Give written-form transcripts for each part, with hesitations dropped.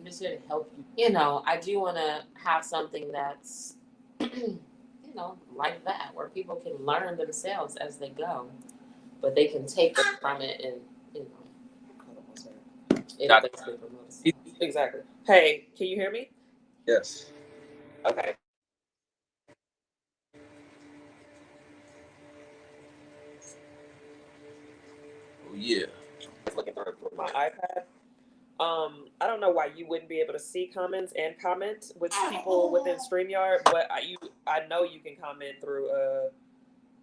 just here to help you. You know, I do want to have something that's, you know, like that, where people can learn themselves as they go, but they can take from it and, you know, it basically promotes. Exactly. Hey, can you hear me? Yes. Okay. Oh yeah. Looking for my iPad. I don't know why you wouldn't be able to see comments and comment with people within StreamYard, but I know you can comment through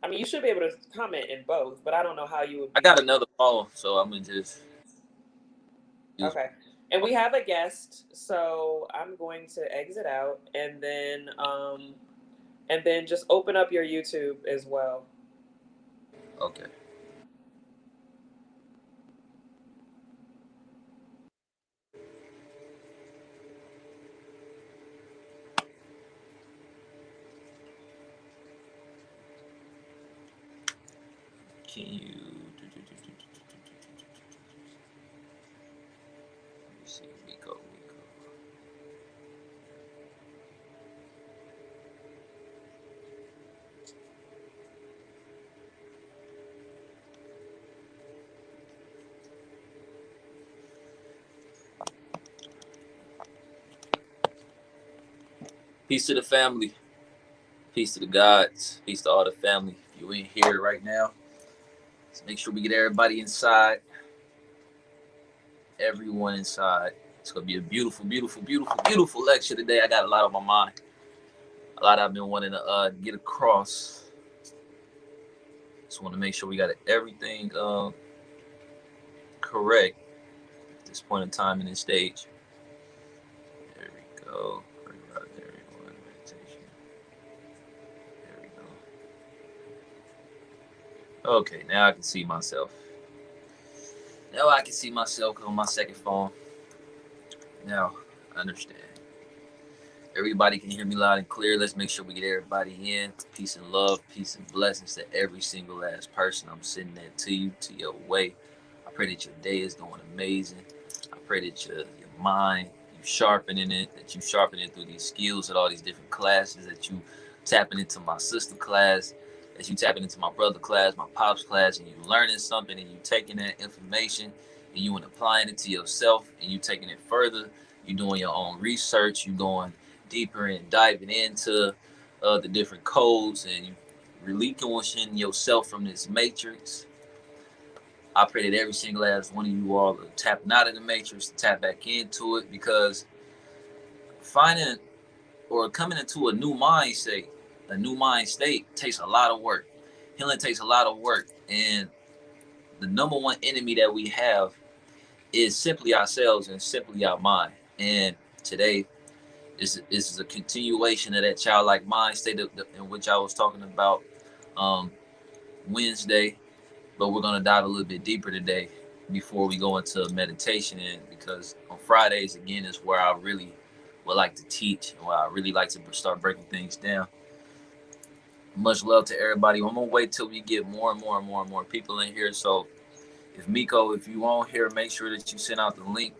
I mean you should be able to comment in both, but I don't know how you would I be got able. another phone, so I'm gonna just use. Okay. And we have a guest, so I'm going to exit out and then just open up your YouTube as well. Okay. Can you? Let me see. Miko. Miko. Peace to the family. Peace to the gods. Peace to all the family. If you ain't here right now, let's make sure we get everybody inside. Everyone inside. It's gonna be a beautiful, beautiful, beautiful, beautiful lecture today. I got a lot on my mind. A lot I've been wanting to get across. Just want to make sure we got everything correct at this point in time in this stage. There we go. Everyone, meditation. There we go. Okay, now I can see myself. Now I can see myself on my second phone. Now I understand. Everybody can hear me loud and clear. Let's make sure we get everybody in. Peace and love, peace and blessings to every single last person. I'm sending that to you, to your way. I pray that your day is going amazing. I pray that your mind, you sharpening it, that you sharpen it through these skills at all these different classes, that you tapping into my sister class, that you tapping into my brother class, my pops class, and you learning something and you taking that information and you applying it to yourself and you taking it further. You doing your own research. You going deeper and diving into the different codes and you relinquishing yourself from this matrix. I pray that every single last one of you all are tapping out of the matrix to tap back into it because finding or coming into a new mind state takes a lot of work. Healing takes a lot of work. And the number one enemy that we have is simply ourselves and simply our mind. And today, this is a continuation of that childlike mind state in which I was talking about um, Wednesday, but we're gonna dive a little bit deeper today before we go into meditation. And because on Fridays again is where I really would like to teach and where I really like to start breaking things down. Much love to everybody. I'm gonna wait till we get more and more and more and more people in here. So if Miko, if you on here, make sure that you send out the link,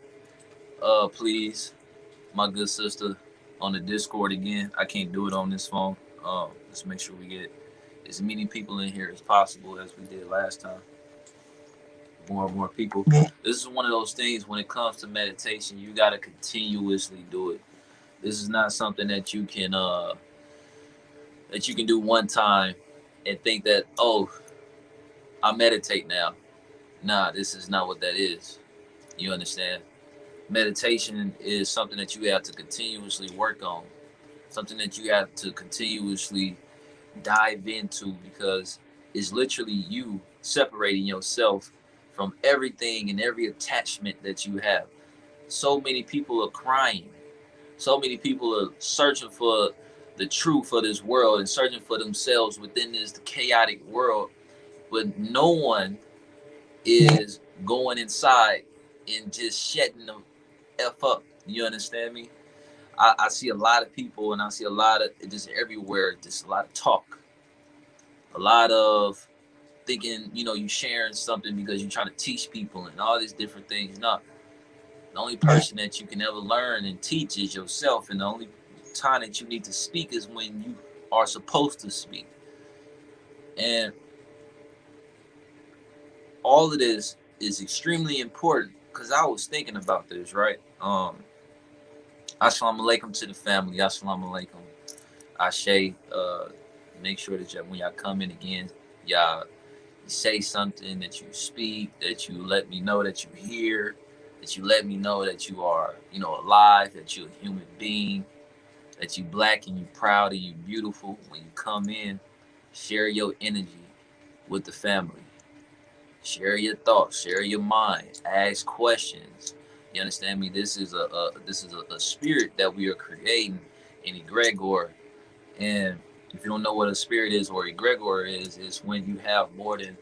please, my good sister, on the Discord again. I can't do it on this phone. Let's make sure we get as many people in here as possible as we did last time. More and more people. This is one of those things when it comes to meditation, you gotta continuously do it. This is not something that you can do one time and think that, oh, I meditate now. Nah, this is not what that is. You understand? Meditation is something that you have to continuously work on, something that you have to continuously dive into because it's literally you separating yourself from everything and every attachment that you have. So many people are crying. So many people are searching for the truth of this world and searching for themselves within this chaotic world, but no one is going inside and just shutting the F up. You understand me? I see a lot of people and I see a lot of just everywhere, just a lot of talk, a lot of thinking, you sharing something because you're trying to teach people and all these different things. No, The only person that you can ever learn and teach is yourself, and the only time that you need to speak is when you are supposed to speak. And all of this is extremely important because I was thinking about this, right? Assalamu alaikum to the family. Assalamu alaikum. Ashe, make sure that when y'all come in again, y'all say something, that you speak, that you let me know that you hear, that you let me know that you are, alive, that you're a human being, that you black and you proud and you beautiful. When you come in, share your energy with the family. Share your thoughts, share your mind, ask questions. You understand me? This is a spirit that we are creating in egregor. And if you don't know what a spirit is or egregor is, it's when you have more than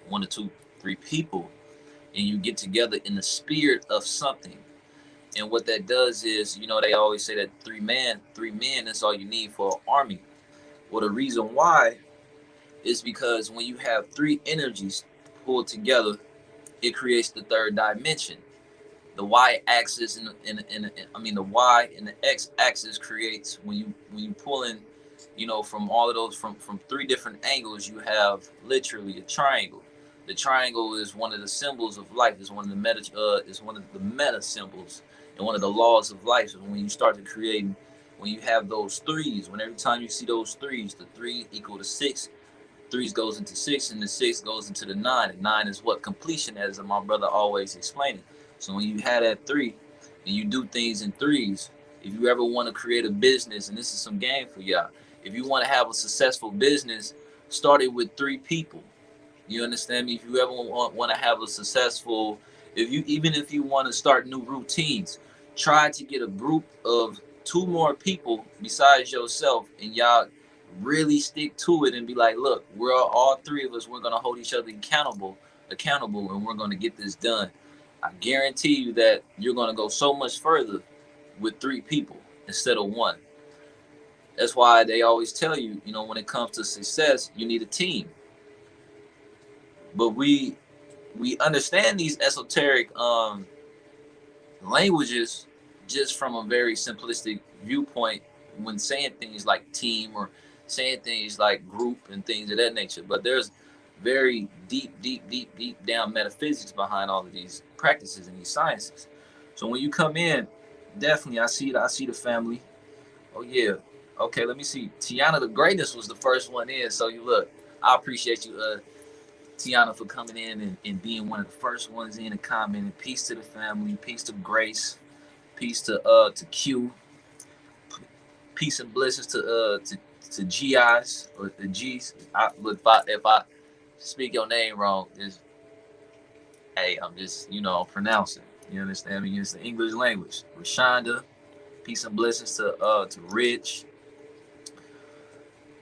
one or two, three people, and you get together in the spirit of something. And what that does is, they always say that three men, that's all you need for an army. Well, the reason why is because when you have three energies pulled together, it creates the third dimension. The y-axis the y and the x-axis creates when you pull in, from all of those from three different angles, you have literally a triangle. The triangle is one of the symbols of life. Is one of the meta symbols and one of the laws of life. So when you start to create, when you have those threes, when every time you see those threes, the three equal to six, threes goes into six, and the six goes into the nine. And nine is what completion, as my brother always explaining. So when you have that three and you do things in threes, if you ever want to create a business, and this is some game for y'all, if you want to have a successful business, start it with three people. You understand me? If you ever want to have a successful, if you want to start new routines, try to get a group of two more people besides yourself, and y'all really stick to it and be like, look, we're all three of us. We're gonna hold each other accountable, and we're gonna get this done. I guarantee you that you're gonna go so much further with three people instead of one. That's why they always tell you, when it comes to success, you need a team. But we understand these esoteric languages just from a very simplistic viewpoint when saying things like team or saying things like group and things of that nature. But there's very deep down metaphysics behind all of these practices and these sciences. So when you come in, definitely I see the family. Oh yeah. Okay, let me see. Tiana the Greatness was the first one in. So you look, I appreciate you, Tiana, for coming in and being one of the first ones in and commenting. Peace to the family, peace to Grace, peace to Q, peace and blessings to GIs or the G's. Look, if I speak your name wrong, just hey, I'm just pronouncing. You understand me? It's the English language. Rashonda, peace and blessings to Rich,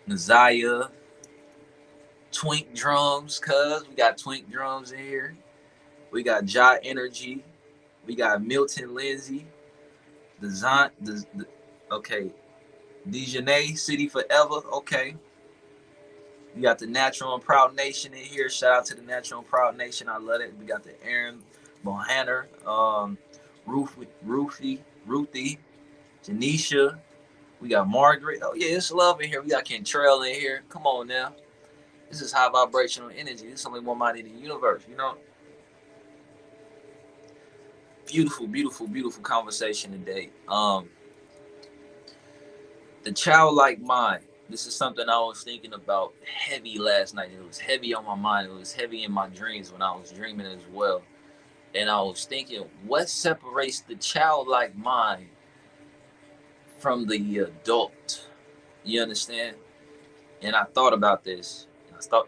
Naziah, Twink Drums, cuz we got Twink Drums in here. We got Jot Energy. We got Milton Lindsay. Design. Okay. Dejanay City Forever. Okay. We got the Natural and Proud Nation in here. Shout out to the Natural and Proud Nation. I love it. We got the Aaron Bohanner, Ruthie, Janisha. We got Margaret. Oh yeah, it's love in here. We got Kentrell in here. Come on now. This is high vibrational energy. This is only one mind in the universe. Beautiful, beautiful, beautiful conversation today. The childlike mind. This is something I was thinking about heavy last night. It was heavy on my mind. It was heavy in my dreams when I was dreaming as well. And I was thinking, what separates the childlike mind from the adult? You understand? And I thought about this.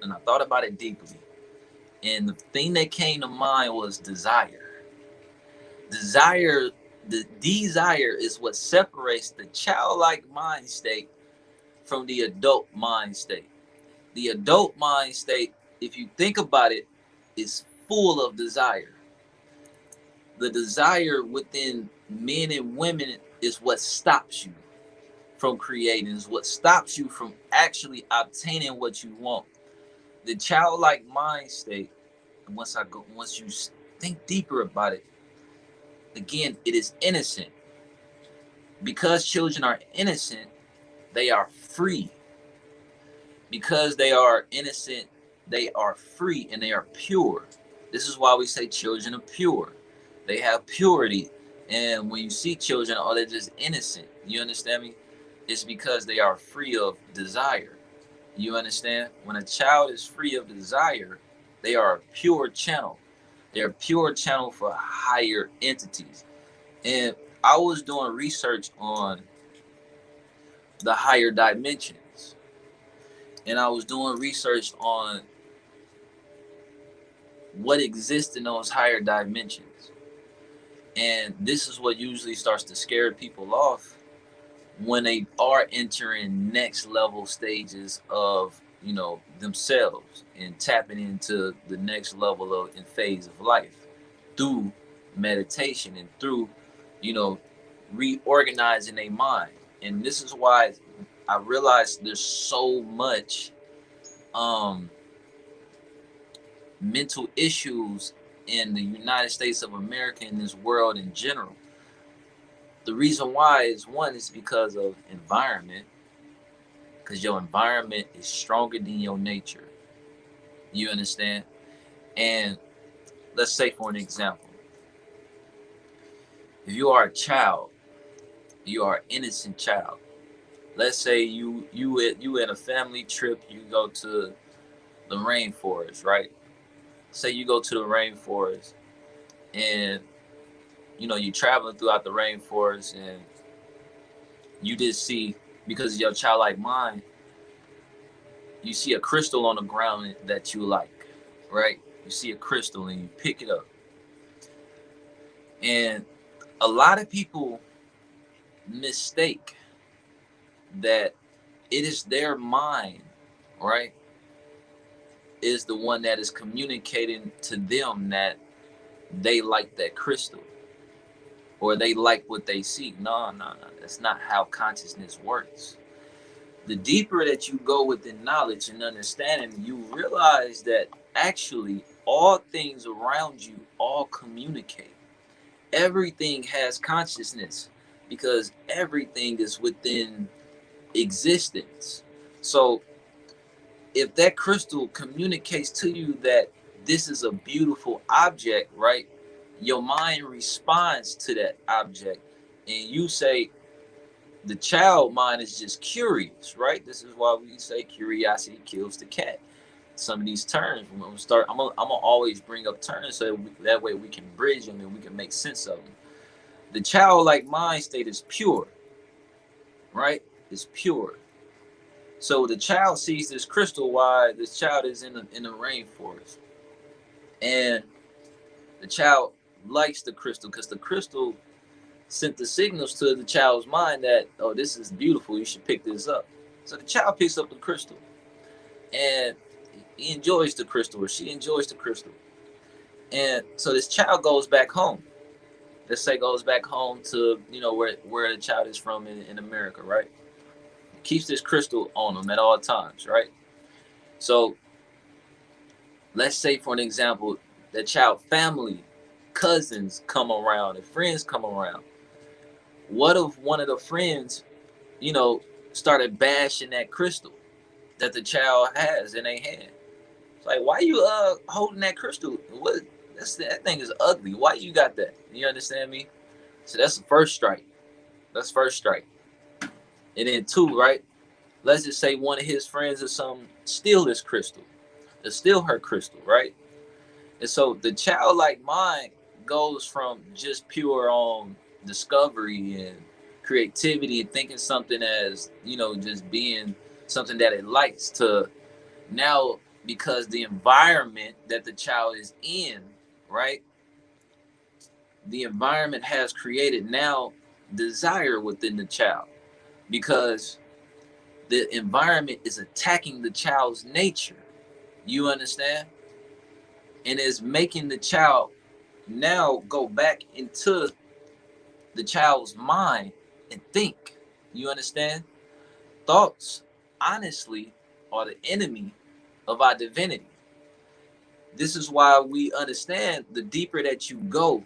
And I thought about it deeply. And the thing that came to mind was desire. Desire, the desire is what separates the childlike mind state from the adult mind state. The adult mind state, if you think about it, is full of desire. The desire within men and women is what stops you from creating, is what stops you from actually obtaining what you want. The childlike mind state, once you think deeper about it, Again, it is innocent. Because children are innocent, they are free. Because they are innocent, they are free and they are pure. This is why we say children are pure. They have purity. And when you see children, oh, they're just innocent. You understand me? It's because they are free of desire. You understand? When a child is free of desire, they are a pure channel. They're a pure channel for higher entities. And I was doing research on the higher dimensions. And I was doing research on what exists in those higher dimensions. And this is what usually starts to scare people off when they are entering next level stages of, themselves and tapping into the next level of and phase of life through meditation and through, you know, reorganizing their mind. And this is why I realized there's so much um mental issues in the United States of America and this world in general. The reason why is one is because of environment, because your environment is stronger than your nature. You understand? And let's say for an example, if you are a child, you are an innocent child. Let's say you at a family trip, you go to the rainforest, right? Say you go to the rainforest and you're traveling throughout the rainforest and you just see, because of your childlike mind, you see a crystal on the ground that you like, right? You see a crystal and you pick it up. And a lot of people mistake that it is their mind, right? Is the one that is communicating to them that they like that crystal or they like what they see. No, no, no. That's not how consciousness works. The deeper that you go within knowledge and understanding, you realize that actually all things around you all communicate. Everything has consciousness because everything is within existence. So if that crystal communicates to you that this is a beautiful object, right? Your mind responds to that object, and you say, the child mind is just curious, right? This is why we say curiosity kills the cat. Some of these terms, when we start, I'm gonna always bring up terms so that way we can bridge them and we can make sense of them. The childlike mind state is pure, right? It's pure. So the child sees this crystal while this child is in the rainforest, and the child likes the crystal because the crystal sent the signals to the child's mind that, oh, this is beautiful, you should pick this up. So the child picks up the crystal and he enjoys the crystal or she enjoys the crystal. And so this child goes back home. Let's say goes back home to, where the child is from in America, right? Keeps this crystal on him at all times, right? So let's say for an example, the child family, cousins come around and friends come around. What if one of the friends, you know, started bashing that crystal that the child has in their hand? It's like, why you holding that crystal? What that thing is ugly. Why you got that? You understand me? So that's the first strike. That's first strike. And then two, right? Let's just say one of his friends or something steal this crystal. To steal her crystal, right? And so the childlike mind goes from just pure discovery and creativity and thinking something as, just being something that it likes to now, because the environment that the child is in, right? The environment has created now desire within the child because the environment is attacking the child's nature. You understand? And is making the child now go back into the child's mind and think. You understand? Thoughts, honestly, are the enemy of our divinity. This is why we understand the deeper that you go,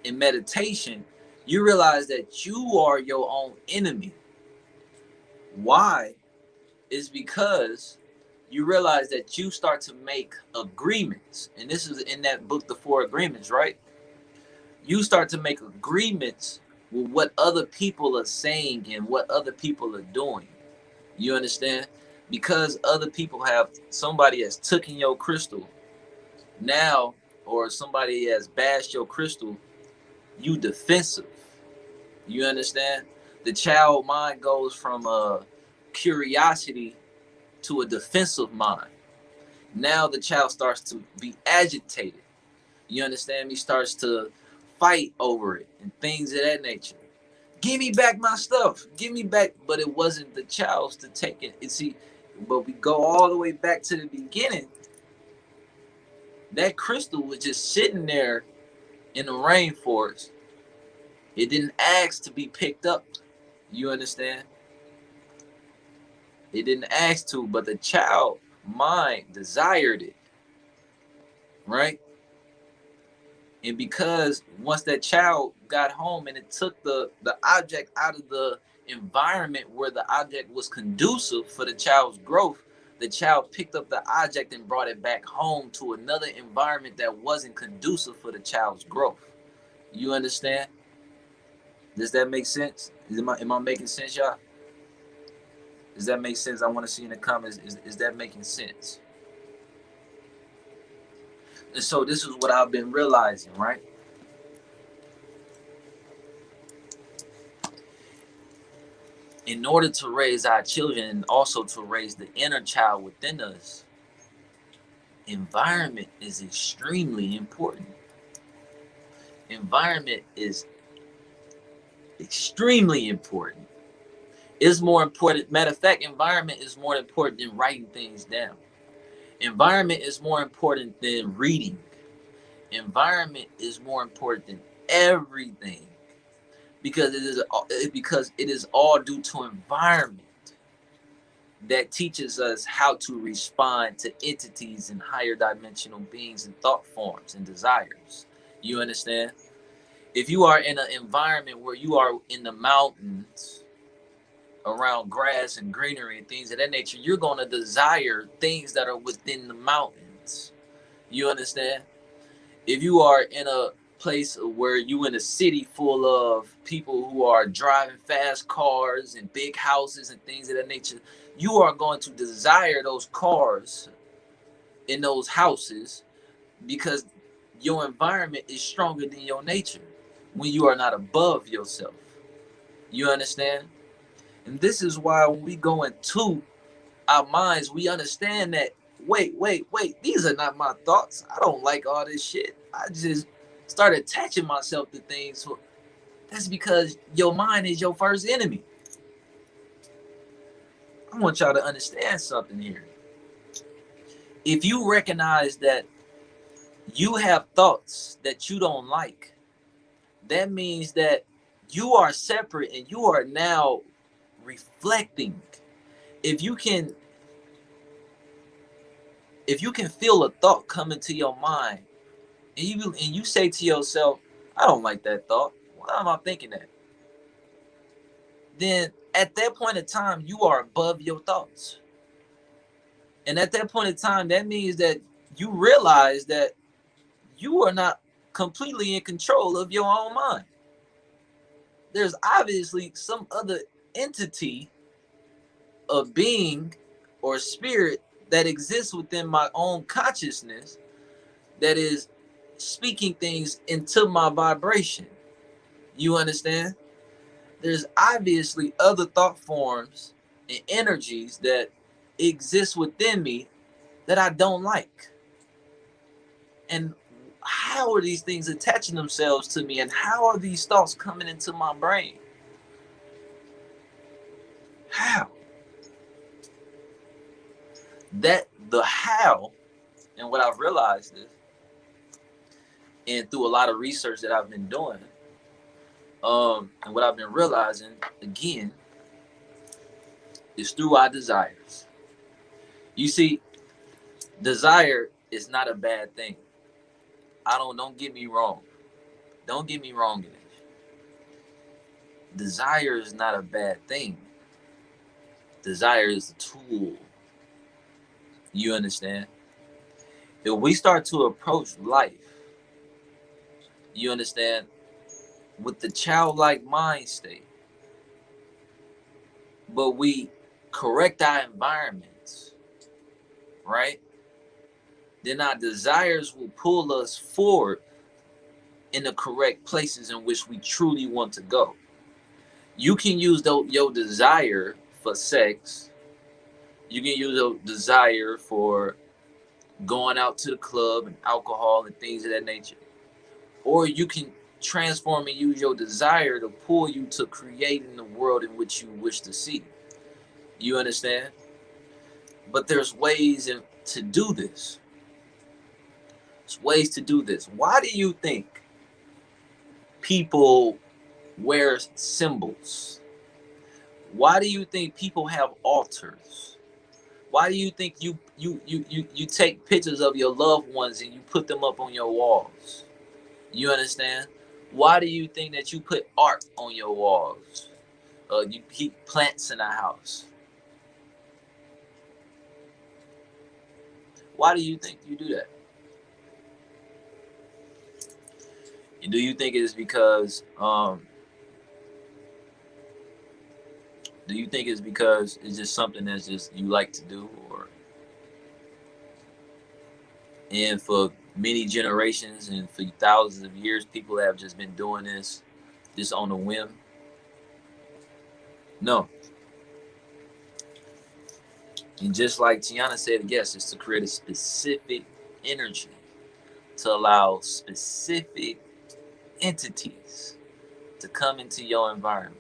in meditation, you realize that you are your own enemy. Why? Is because you realize that you start to make agreements. And this is in that book, The Four Agreements, right? You start to make agreements with what other people are saying and what other people are doing. You understand? Because other people have, somebody has taken your crystal now, or somebody has bashed your crystal, you defensive. You understand? The child mind goes from a curiosity to a defensive mind. Now the child starts to be agitated. You understand me? Starts to fight over it and things of that nature. Give me back my stuff. Give me back. But it wasn't the child's to take it. See, but we go all the way back to the beginning. That crystal was just sitting there in the rainforest. It didn't ask to be picked up. You understand? It didn't ask to, but the child mind desired it, right? And because once that child got home and it took the object out of the environment where the object was conducive for the child's growth, the child picked up the object and brought it back home to another environment that wasn't conducive for the child's growth. You understand? Does that make sense? Am I making sense, y'all? Does that make sense? I want to see in the comments, is that making sense? And so this is what I've been realizing, right? In order to raise our children and also to raise the inner child within us, environment is extremely important. Environment is extremely important. It's more important. Matter of fact, environment is more important than writing things down. Environment is more important than reading. Environment is more important than everything because it is all due to environment that teaches us how to respond to entities and higher dimensional beings and thought forms and desires. You understand? If you are in an environment where you are in the mountains around grass and greenery and things of that nature, you're going to desire things that are within the mountains. You understand? If you are in a place where you in a city full of people who are driving fast cars and big houses and things of that nature, you are going to desire those cars in those houses because your environment is stronger than your nature when you are not above yourself. You understand? And this is why when we go into our minds, we understand that wait, these are not my thoughts. I don't like all this shit. I just start attaching myself to things. So that's because your mind is your first enemy. I want y'all to understand something here. If you recognize that you have thoughts that you don't like, that means that you are separate and you are now reflecting. If you can feel a thought come into your mind and you say to yourself, I don't like that thought. Why am I thinking that? Then at that point in time, you are above your thoughts. And at that point in time, that means that you realize that you are not completely in control of your own mind. There's obviously some other entity of being or spirit that exists within my own consciousness that is speaking things into my vibration. You understand? There's obviously other thought forms and energies that exist within me that I don't like. And how are these things attaching themselves to me? And how are these thoughts coming into my brain? How? That the how, and what I've realized is, and through a lot of research that I've been doing, and what I've been realizing again is through our desires. You see, desire is not a bad thing. Don't get me wrong. Don't get me wrong in it. Desire is not a bad thing. Desire is a tool. You understand? If we start to approach life, you understand, with the childlike mind state, but we correct our environments, right? Then our desires will pull us forward in the correct places in which we truly want to go. You can use your desire for sex. You can use your desire for going out to the club and alcohol and things of that nature. Or you can transform and use your desire to pull you to creating the world in which you wish to see. You understand? But there's ways to do this. There's ways to do this. Why do you think people wear symbols? Why do you think people have altars? Why do you think you take pictures of your loved ones and you put them up on your walls? You understand? Why do you think that you put art on your walls? You keep plants in the house. Why do you think you do that? Do you think it's because do you think it's because it's just something that's just you like to do, or and for many generations and for thousands of years people have just been doing this just on a whim? No. And just like Tiana said, yes, it's to create a specific energy to allow specific entities to come into your environment.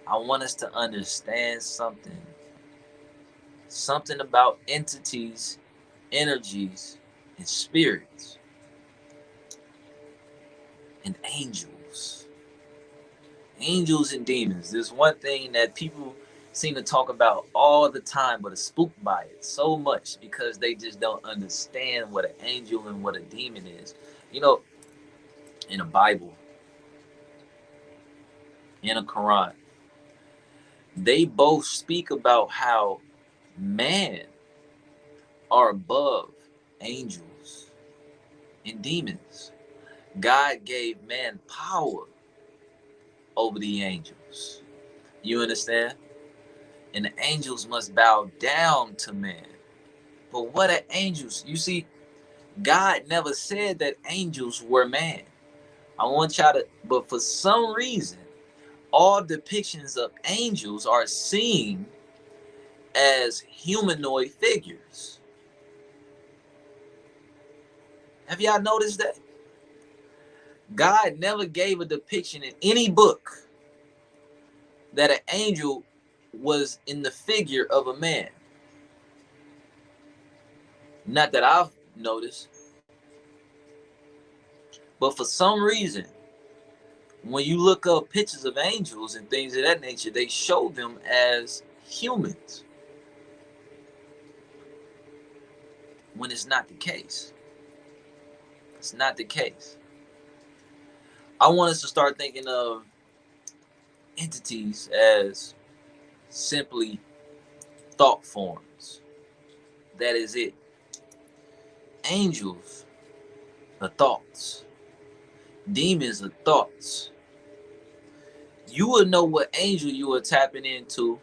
I want us to understand something about entities, energies, and spirits, and angels. Angels and demons. There's one thing that people seem to talk about all the time, but are spooked by it so much because they just don't understand what an angel and what a demon is. You know, in the Bible, in the Quran, they both speak about how man are above angels and demons. God gave man power over the angels. You understand? And the angels must bow down to man. But what are angels? You see, God never said that angels were man. I want y'all to, but for some reason, all depictions of angels are seen as humanoid figures. Have y'all noticed that? God never gave a depiction in any book that an angel was in the figure of a man. Not that I've noticed. But for some reason, when you look up pictures of angels and things of that nature, they show them as humans. When it's not the case. It's not the case. I want us to start thinking of entities as simply thought forms. That is it. Angels are thoughts. Demons are thoughts. You will know what angel you are tapping into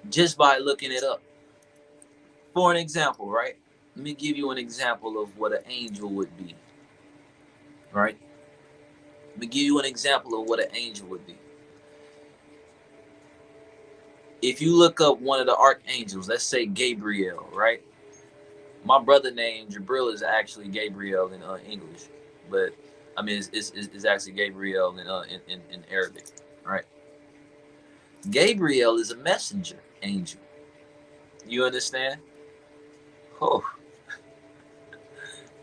just by looking it up. For an example, right? Let me give you an example of what an angel would be. Right? Let me give you an example of what an angel would be. If you look up one of the archangels, let's say Gabriel, right? My brother named Jabril is actually Gabriel in English, but I mean it's actually Gabriel in Arabic, right? Gabriel is a messenger angel. You understand? Oh,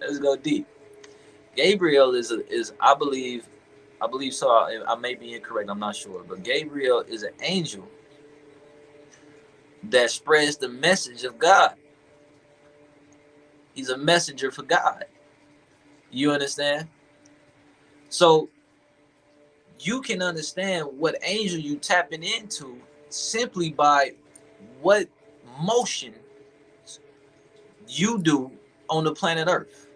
let's go deep. Gabriel is I believe so. I may be incorrect. I'm not sure, but Gabriel is an angel that spreads the message of God. He's a messenger for God. You understand? So you can understand what angel you tapping into simply by what motion you do on the planet Earth.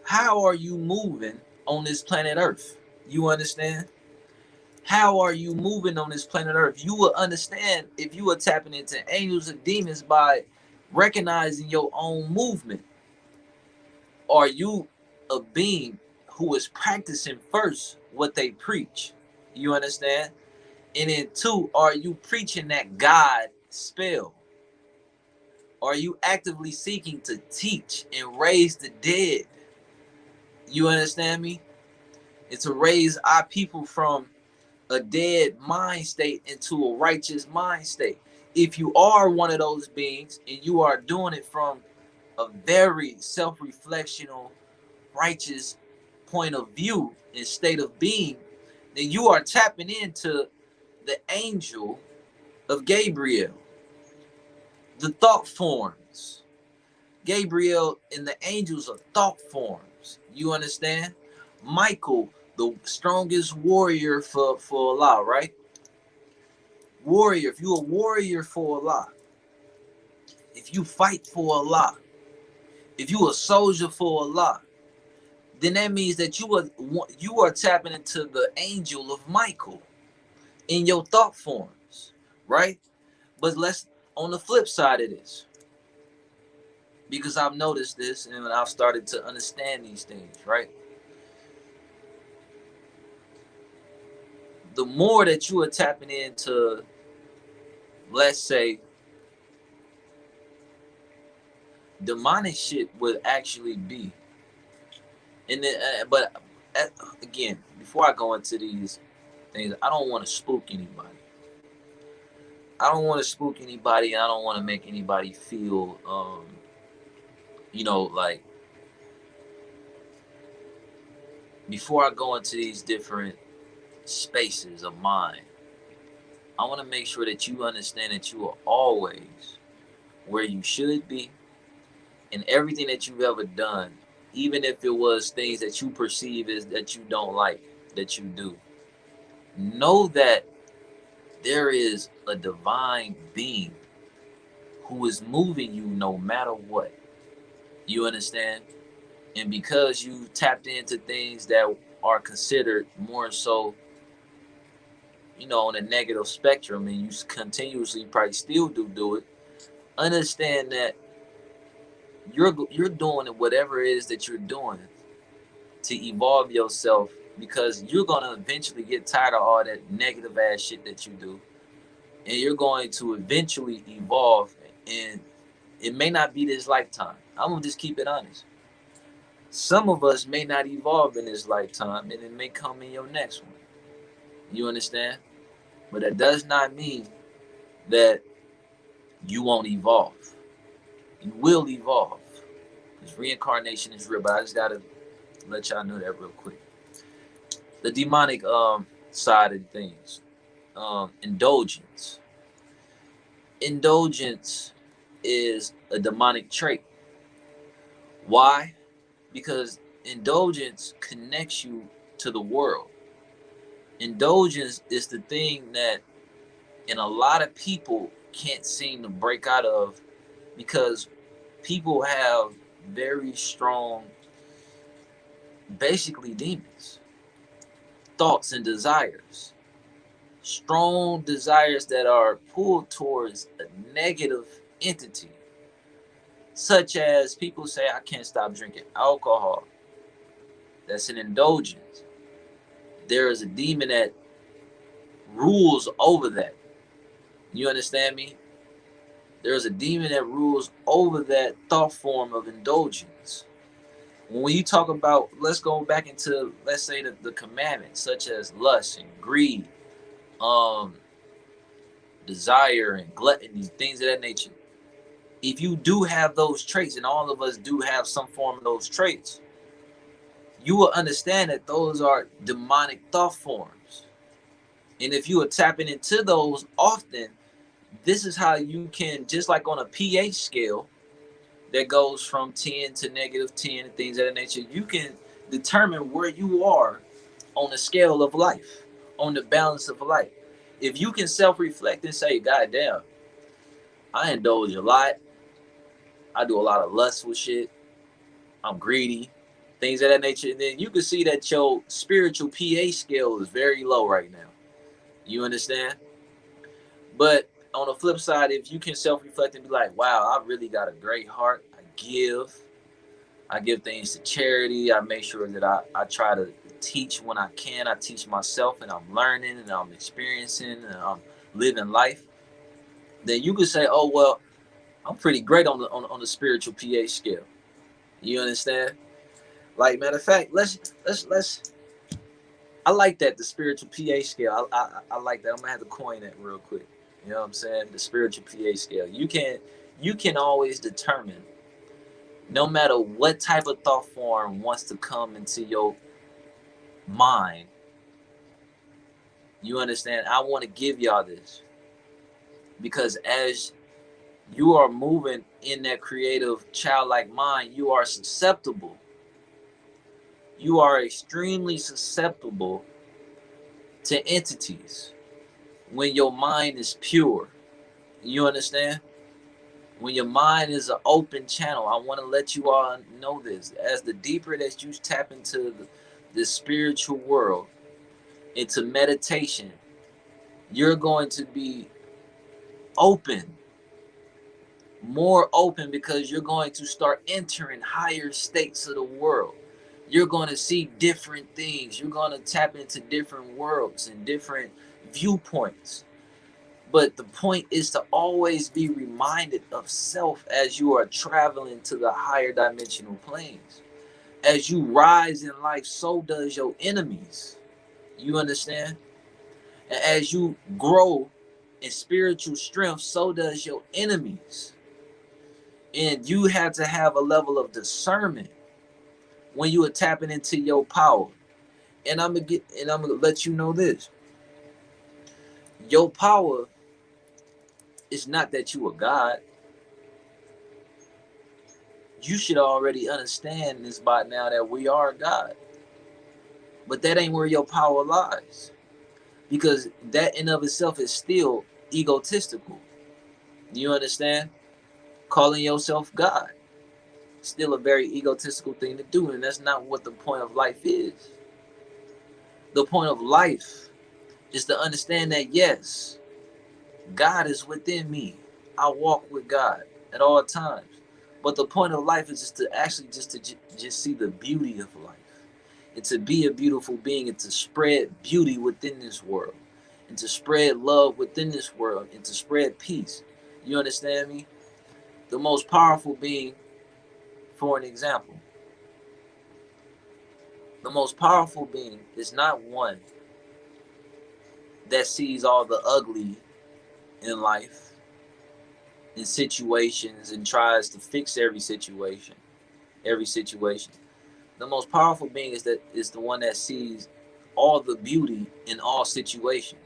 How are you moving on this planet Earth? You understand? How are you moving on this planet Earth? You will understand if you are tapping into angels and demons by recognizing your own movement. Are you a being who is practicing first what they preach? You understand? And then two, are you preaching that God spell? Are you actively seeking to teach and raise the dead? You understand me? And to raise our people from a dead mind state into a righteous mind state. If you are one of those beings and you are doing it from a very self-reflectional, righteous point of view and state of being, then you are tapping into the angel of Gabriel, the thought forms. Gabriel and the angels are thought forms. You understand? Michael, the strongest warrior for Allah, right? Warrior, if you a warrior for Allah, if you fight for Allah, if you a soldier for Allah, then that means that you are tapping into the angel of Michael in your thought forms, right? But let's on the flip side of this, because I've noticed this and I've started to understand these things, right? The more that you are tapping into, let's say, demonic shit would actually be. And then, but again, before I go into these things, I don't want to spook anybody. I don't want to spook anybody. I don't want to make anybody feel, like before I go into these different spaces of mind, I want to make sure that you understand that you are always where you should be in everything that you've ever done, even if it was things that you perceive as that you don't like, that you do. Know that there is a divine being who is moving you no matter what. You understand? And because you tapped into things that are considered more so, on a negative spectrum, and you continuously probably still do it, understand that you're doing whatever it is that you're doing to evolve yourself, because you're gonna eventually get tired of all that negative ass shit that you do, and you're going to eventually evolve. And it may not be this lifetime. I'm gonna just keep it honest. Some of us may not evolve in this lifetime, and it may come in your next one. You understand? But that does not mean that you won't evolve. You will evolve. Because reincarnation is real. But I just gotta let y'all know that real quick. The demonic side of things. Indulgence. Indulgence is a demonic trait. Why? Because indulgence connects you to the world. Indulgence is the thing that and a lot of people can't seem to break out of, because people have very strong, basically demons, thoughts and desires, strong desires that are pulled towards a negative entity, such as people say, I can't stop drinking alcohol. That's an indulgence. There is a demon that rules over that. You understand me? There's a demon that rules over that thought form of indulgence. When you talk about, let's go back into, let's say, the commandments, such as lust and greed, um, desire and gluttony, things of that nature. If you do have those traits, and all of us do have some form of those traits, you will understand that those are demonic thought forms. And if you are tapping into those often, this is how you can, just like on a pH scale that goes from 10 to -10 and things of that nature, you can determine where you are on the scale of life, on the balance of life. If you can self-reflect and say, God damn, I indulge a lot, I do a lot of lustful shit, I'm greedy, things of that nature, and then you can see that your spiritual pH scale is very low right now. You understand? But on the flip side, if you can self-reflect and be like, wow, I really got a great heart, I give things to charity, I make sure that I try to teach when I can, I teach myself, and I'm learning and I'm experiencing and I'm living life, then you could say, oh well, I'm pretty great on the spiritual pH scale. You understand? Like, matter of fact, let's I like that, the spiritual pH scale. I like that. I'm gonna have to coin that real quick. You know what I'm saying? The spiritual pH scale. You can always determine, no matter what type of thought form wants to come into your mind. You understand? I want to give y'all this because as you are moving in that creative childlike mind, you are susceptible. You are extremely susceptible to entities when your mind is pure. You understand? When your mind is an open channel, I want to let you all know this. As the deeper that you tap into the spiritual world, into meditation, you're going to be open, more open, because you're going to start entering higher states of the world. You're going to see different things. You're going to tap into different worlds and different viewpoints. But the point is to always be reminded of self as you are traveling to the higher dimensional planes. As you rise in life, so does your enemies. You understand? And as you grow in spiritual strength, so does your enemies. And you have to have a level of discernment when you are tapping into your power. And I'm gonna let you know this. Your power is not that you are God. You should already understand this by now, that we are God. But that ain't where your power lies. Because that in of itself is still egotistical. You understand? Calling yourself God. Still a very egotistical thing to do, and that's not what the point of life is. The point of life is to understand that yes, God is within me. I walk with God at all times. But the point of life is just to actually just see the beauty of life. And to be a beautiful being and to spread beauty within this world. And to spread love within this world and to spread peace. You understand me? The most powerful being, for an example, the most powerful being is not one that sees all the ugly in life, in situations, and tries to fix every situation. Every situation. The most powerful being is the one that sees all the beauty in all situations.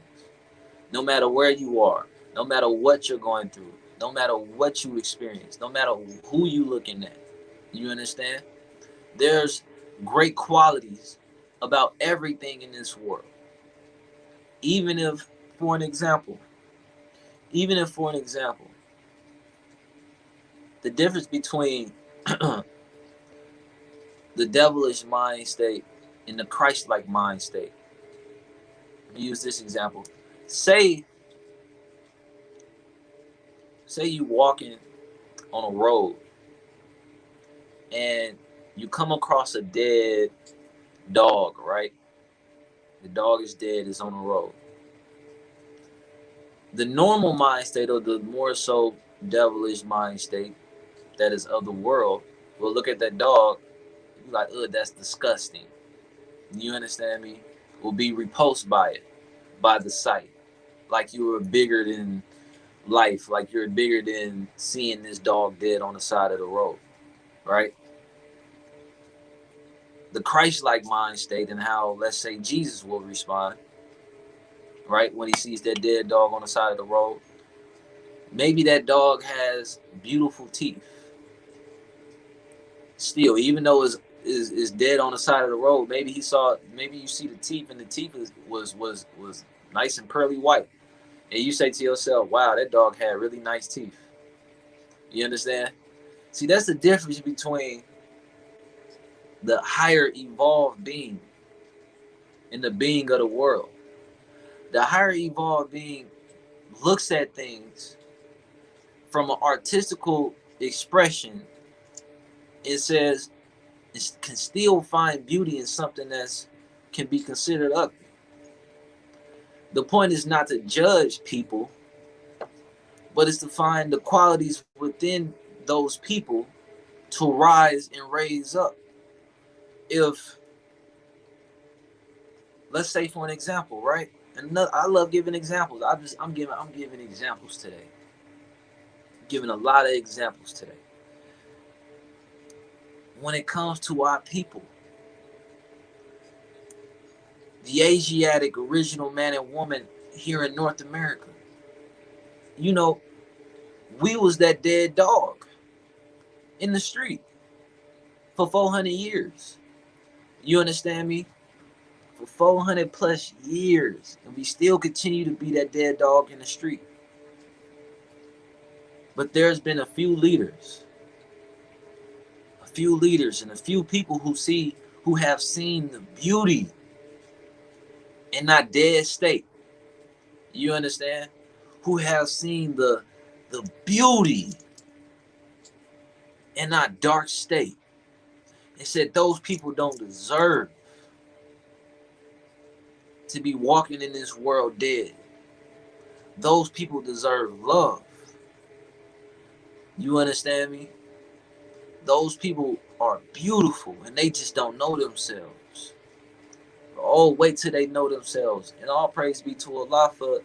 No matter where you are, no matter what you're going through, no matter what you experience, no matter who you looking at. You understand? There's great qualities about everything in this world. Even if, for an example, even if, for an example, the difference between the devilish mind state and the Christ-like mind state. Let me use this example. Say, say you walking on a road and you come across a dead dog, right? The dog is dead, it's on the road. The normal mind state, or the more so devilish mind state that is of the world, will look at that dog, be like, ugh, that's disgusting. You understand me? Will be repulsed by it, by the sight. Like you were bigger than life, like you're bigger than seeing this dog dead on the side of the road, right? The Christ-like mind state and how, let's say, Jesus will respond, right, when he sees that dead dog on the side of the road. Maybe that dog has beautiful teeth. Still, even though is dead on the side of the road. Maybe he saw. Maybe you see the teeth, and the teeth was nice and pearly white, and you say to yourself, "Wow, that dog had really nice teeth." You understand? See, that's the difference between the higher evolved being and the being of the world. The higher evolved being looks at things from an artistical expression and says it can still find beauty in something that's can be considered ugly. The point is not to judge people, but it's to find the qualities within those people to rise and raise up. If, let's say for an example, right? And I love giving examples. I'm giving examples today. Giving a lot of examples today. When it comes to our people, the Asiatic original man and woman here in North America, you know, we was that dead dog in the street for 400 years. You understand me? For 400 plus years, and we still continue to be that dead dog in the street. But there's been a few leaders, and a few people who have seen the beauty in that dead state. You understand? Who have seen the beauty in that dark state, and said those people don't deserve to be walking in this world dead. Those people deserve love. You understand me? Those people are beautiful and they just don't know themselves. Oh, wait till they know themselves. And all praise be to Allah for,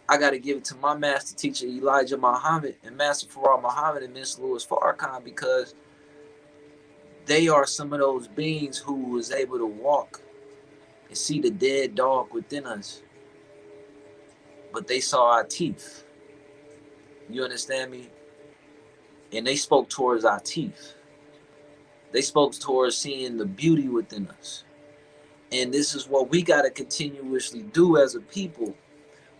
I got to give it to my master teacher Elijah Muhammad and Master Farrar Muhammad and Miss Louis Farrakhan, because they are some of those beings who was able to walk and see the dead dog within us. But they saw our teeth. You understand me? And they spoke towards our teeth. They spoke towards seeing the beauty within us. And this is what we got to continuously do as a people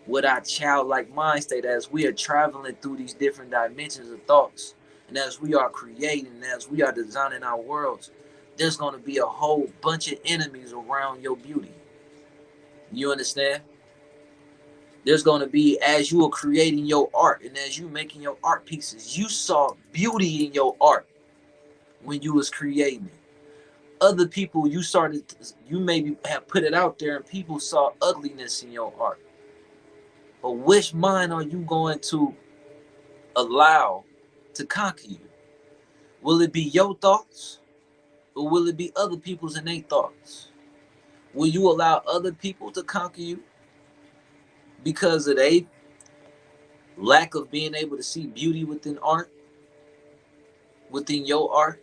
with our childlike mind state as we are traveling through these different dimensions of thoughts. And as we are creating, as we are designing our worlds, there's going to be a whole bunch of enemies around your beauty. You understand? There's going to be, as you are creating your art and as you making your art pieces, you saw beauty in your art when you was creating it. Other people, you maybe have put it out there and people saw ugliness in your art. But which mind are you going to allow to conquer you? Will it be your thoughts or will it be other people's innate thoughts? Will you allow other people to conquer you because of their lack of being able to see beauty within art, within your art?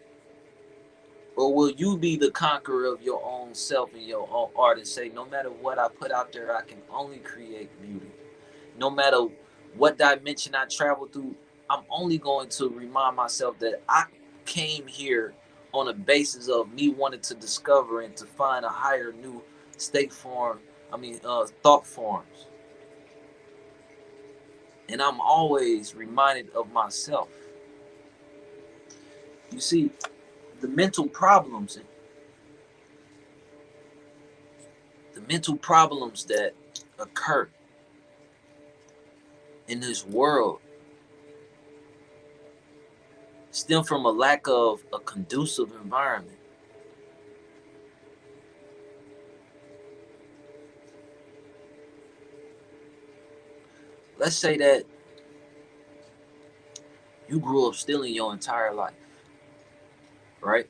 Or will you be the conqueror of your own self and your own art and say, no matter what I put out there, I can only create beauty? No matter what dimension I travel through, I'm only going to remind myself that I came here on a basis of me wanting to discover and to find a higher new state form, thought forms. And I'm always reminded of myself. You see, the mental problems, that occur in this world stem from a lack of a conducive environment. Let's say that you grew up stealing your entire life, right?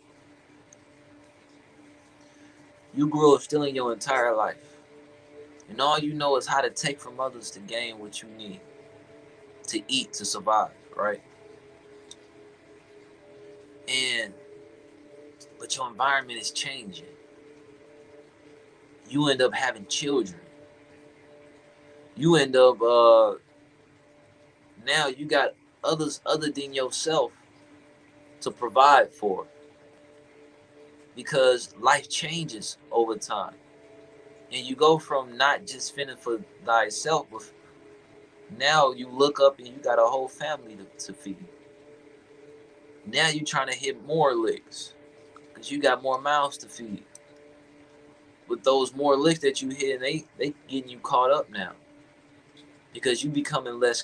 You grew up stealing your entire life. And all you know is how to take from others to gain what you need to eat, to survive, right? And but your environment is changing. You end up having children. You end up now you got others other than yourself to provide for. because life changes over time. And you go from not just fending for thyself, but now you look up and you got a whole family to feed. Now you trying to hit more licks because you got more mouths to feed. With those more licks that you hit, they getting you caught up now because you becoming less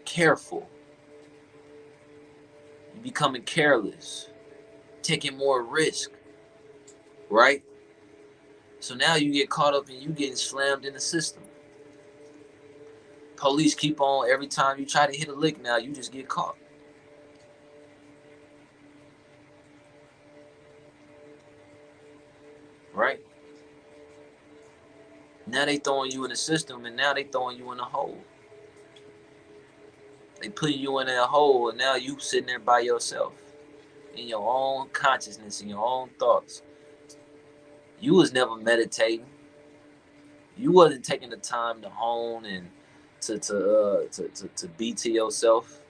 careful. You becoming careless, taking more risk, right? So now you get caught up and you getting slammed in the system. Police keep on every time you try to hit a lick. Now you just get caught, right? Now they throwing you in the system, and now they throwing you in a hole. They putting you in that hole, and now you sitting there by yourself in your own consciousness, in your own thoughts. You was never meditating. You wasn't taking the time to hone and to be to yourself.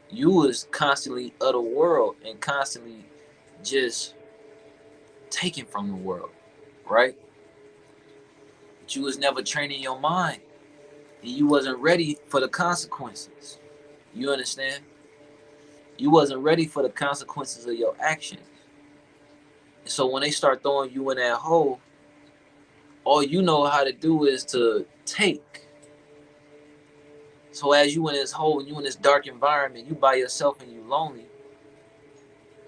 You was constantly of the world and constantly just taking from the world, right? But you was never training your mind, and you wasn't ready for the consequences. You understand? You wasn't ready for the consequences of your actions. And so when they start throwing you in that hole, all you know how to do is to take. So as you in this hole and you in this dark environment, you by yourself and you lonely,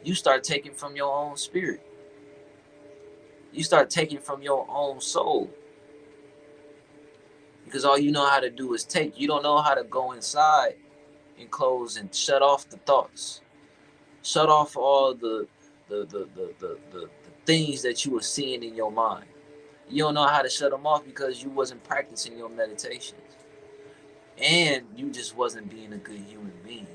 you start taking from your own spirit. You start taking from your own soul. Because all you know how to do is take. You don't know how to go inside and close and shut off the thoughts. Shut off all the things that you were seeing in your mind. You don't know how to shut them off because you wasn't practicing your meditations. And you just wasn't being a good human being.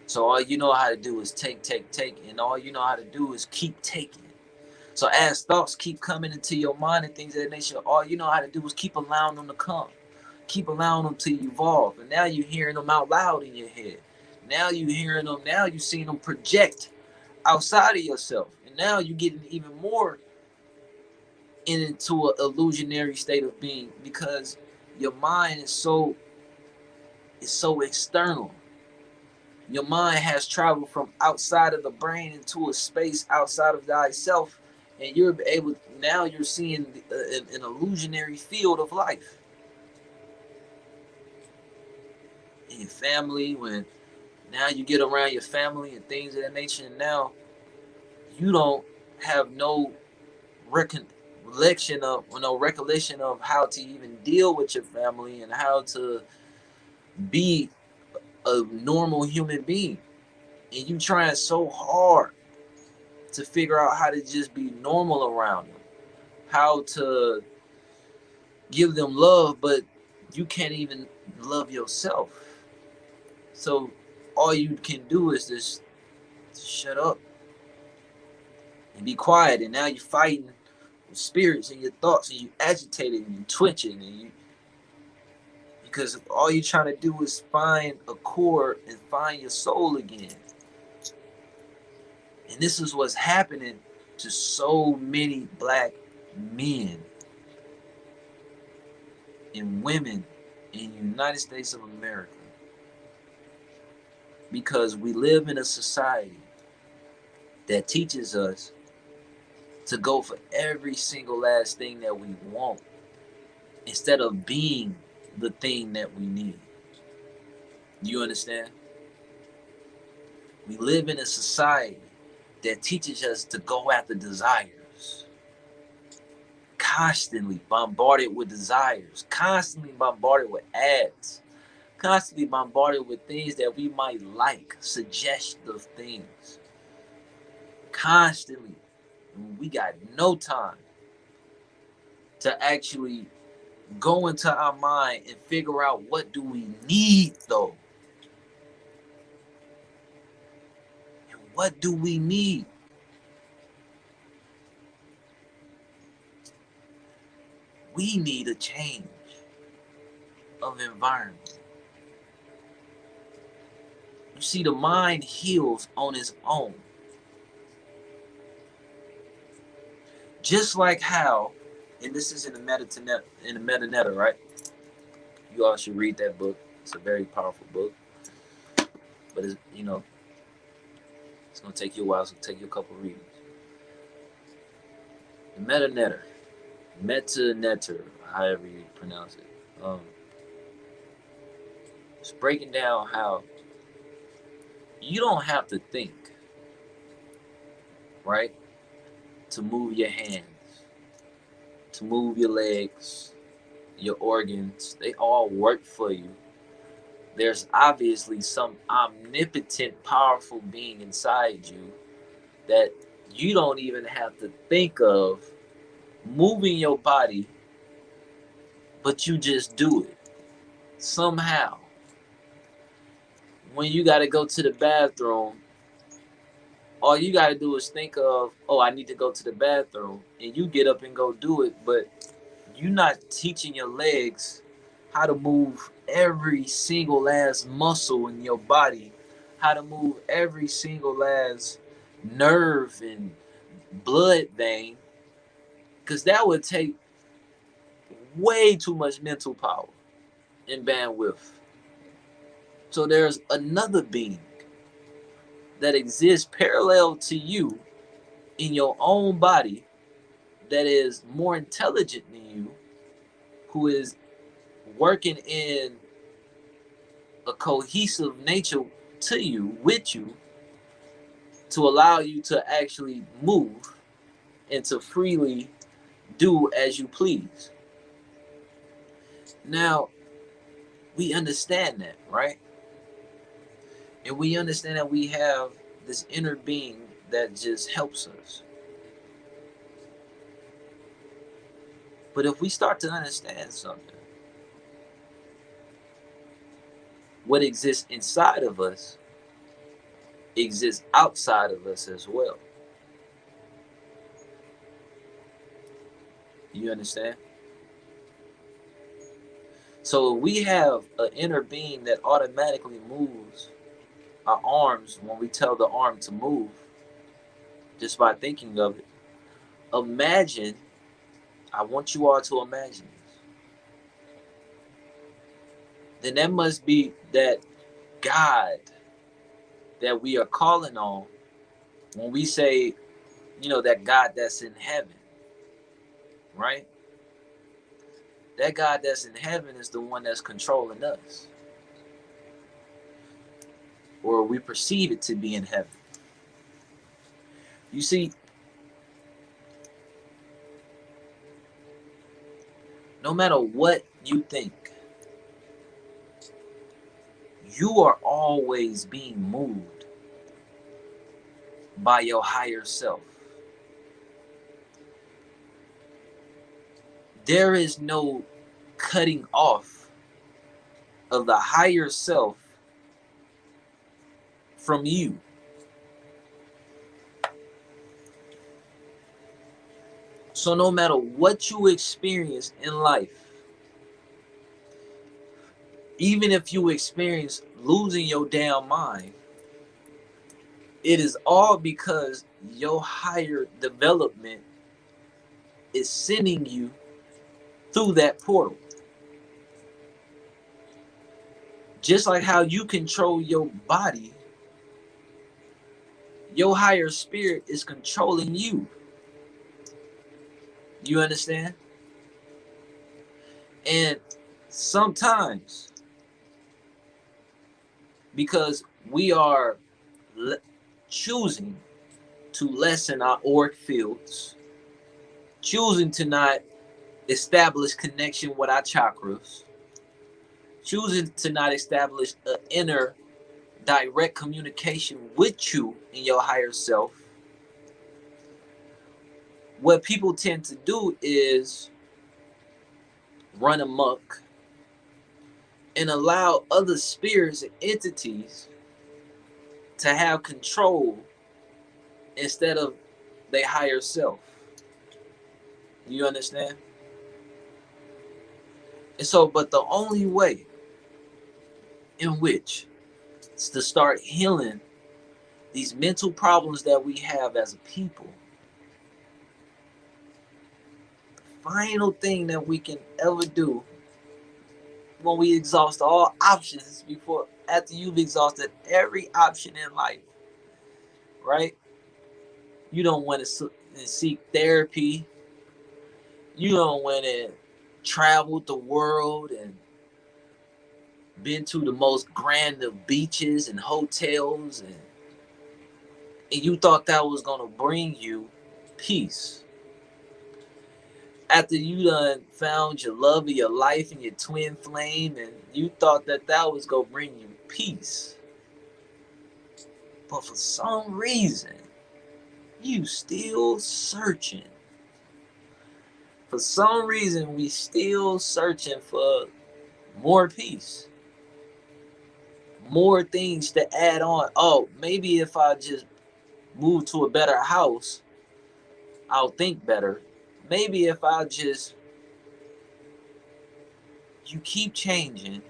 So all you know how to do is take, take, take, and all you know how to do is keep taking. So as thoughts keep coming into your mind and things of that nature, all you know how to do is keep allowing them to come. Keep allowing them to evolve. And now you're hearing them out loud in your head. Now you're hearing them, now you're seeing them project outside of yourself. And now you're getting even more into an illusionary state of being because your mind is so external. Your mind has traveled from outside of the brain into a space outside of thyself, and you're able now you're seeing an illusionary field of life in your family. When now you get around your family and things of that nature, and now you don't have no recollection of how to even deal with your family and how to be a normal human being, and you trying so hard to figure out how to just be normal around them, how to give them love, but you can't even love yourself. So all you can do is just shut up and be quiet. And now you're fighting with spirits and your thoughts, and you agitated and you twitching, and you because all you're trying to do is find a core and find your soul again. And this is what's happening to so many black men and women in the United States of America. Because we live in a society that teaches us to go for every single last thing that we want instead of being the thing that we need. You understand? We live in a society that teaches us to go after desires, constantly bombarded with desires, constantly bombarded with ads, constantly bombarded with things that we might like, suggestive things. Constantly. We got no time to actually go into our mind and figure out what do we need though. And what do we need? We need a change of environment. You see, the mind heals on its own. Just like how, and this is in the meta netta, right? You all should read that book. It's a very powerful book, but it's, it's gonna take you a while. It's gonna take you a couple of readings. The meta netter, however you pronounce it. It's breaking down how you don't have to think, right, to move your hands, to move your legs, your organs. They all work for you. There's obviously some omnipotent, powerful being inside you that you don't even have to think of moving your body, but you just do it somehow. When you got to go to the bathroom, all you got to do is think of, oh, I need to go to the bathroom, and you get up and go do it. But you're not teaching your legs how to move every single last muscle in your body, how to move every single last nerve and blood vein, because that would take way too much mental power and bandwidth. So there's another being that exists parallel to you in your own body that is more intelligent than you, who is working in a cohesive nature to you, with you, to allow you to actually move and to freely do as you please. Now, we understand that, right? And we understand that we have this inner being that just helps us. But if we start to understand something, what exists inside of us exists outside of us as well. You understand? So we have an inner being that automatically moves our arms when we tell the arm to move, just by thinking of it. Imagine, I want you all to imagine this. Then that must be that God that we are calling on when we say, that God that's in heaven, right? That God that's in heaven is the one that's controlling us, or we perceive it to be in heaven. You see, no matter what you think, you are always being moved by your higher self. There is no cutting off of the higher self from you. So no matter what you experience in life, even if you experience losing your damn mind, it is all because your higher development is sending you through that portal. Just like how you control your body, your higher spirit is controlling you. You understand? And sometimes, because we are choosing to lessen our auric fields, choosing to not establish connection with our chakras, choosing to not establish an inner direct communication with you in your higher self, what people tend to do is run amok and allow other spirits and entities to have control instead of their higher self. You understand? And so, but the only way in which is to start healing these mental problems that we have as a people final thing that we can ever do when we exhaust all options before after you've exhausted every option in life, right? You don't want to seek therapy. You don't want to travel the world and been to the most grand of beaches and hotels, and you thought that was gonna bring you peace. After you done found your love of your life and your twin flame, and you thought that that was gonna bring you peace, but for some reason you still searching. For some reason we still searching for more peace, more things to add on. Oh, maybe if I just move to a better house, I'll think better. Maybe if I just, you keep changing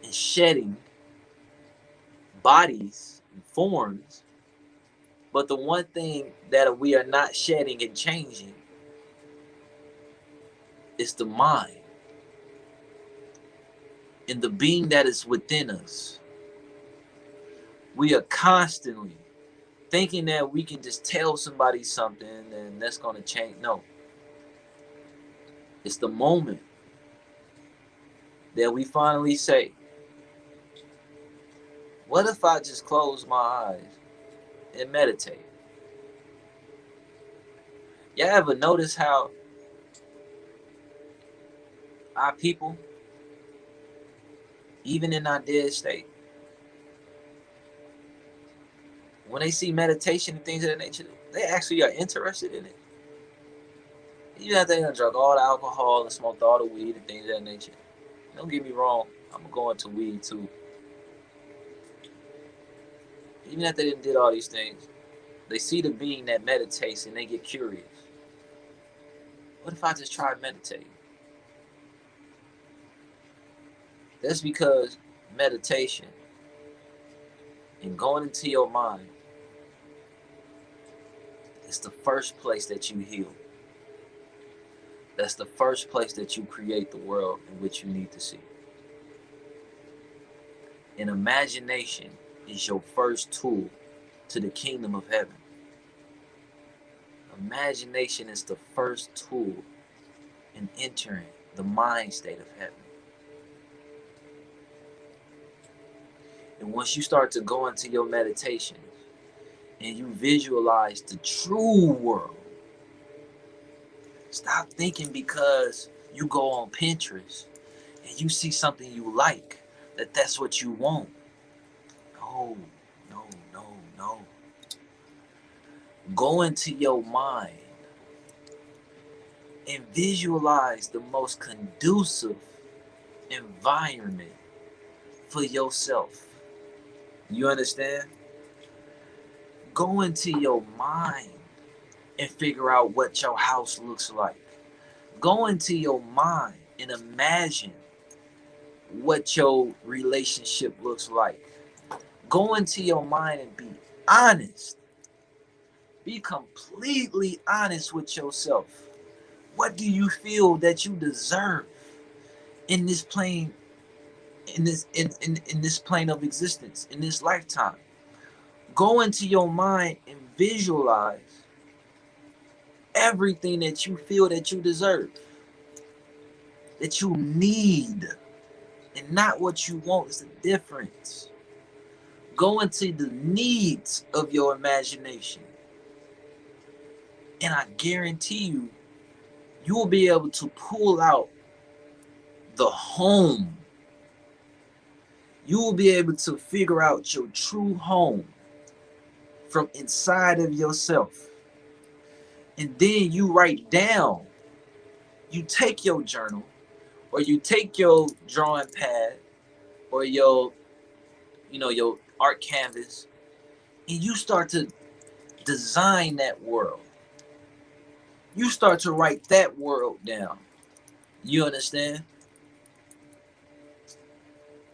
and shedding bodies and forms, but the one thing that we are not shedding and changing is the mind and the being that is within us. We are constantly thinking that we can just tell somebody something and that's going to change. No, it's the moment that we finally say, what if I just close my eyes and meditate? Y'all ever notice how our people, even in our dead state, when they see meditation and things of that nature, they actually are interested in it. Even if they done drunk all the alcohol and smoked all the weed and things of that nature. Don't get me wrong, I'm going to weed too. Even if they didn't did all these things, they see the being that meditates and they get curious. What if I just tried meditating? That's because meditation and going into your mind is the first place that you heal. That's the first place that you create the world in which you need to see. And imagination is your first tool to the kingdom of heaven. Imagination is the first tool in entering the mind state of heaven. And once you start to go into your meditation and you visualize the true world, stop thinking because you go on Pinterest and you see something you like that that's what you want. No, no, no, no. Go into your mind and visualize the most conducive environment for yourself. You understand? Go into your mind and figure out what your house looks like. Go into your mind and imagine what your relationship looks like. Go into your mind and be honest. Be completely honest with yourself. What do you feel that you deserve in this plane, in this plane of existence, in this lifetime? Go into your mind and visualize everything that you feel that you deserve, that you need, and not what you want. Is the difference. Go into the needs of your imagination, and I guarantee you, you will be able to pull out the home. You will be able to figure out your true home from inside of yourself. And then you write down, you take your journal or you take your drawing pad or your art canvas, and you start to design that world. You start to write that world down. You understand?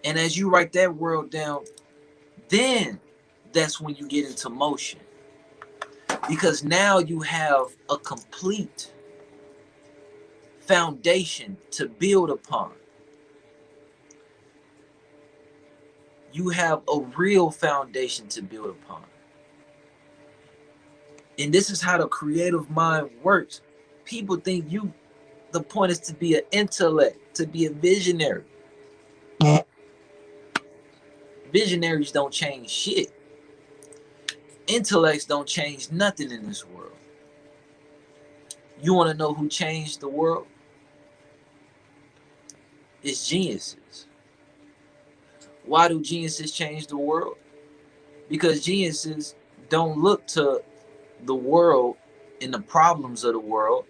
And as you write that world down, then that's when you get into motion. Because now you have a complete foundation to build upon. You have a real foundation to build upon. And this is how the creative mind works. People think the point is to be an intellect, to be a visionary. Visionaries don't change shit. Intellects don't change nothing in this world. You want to know who changed the world? It's geniuses. Why do geniuses change the world? Because geniuses don't look to the world and the problems of the world.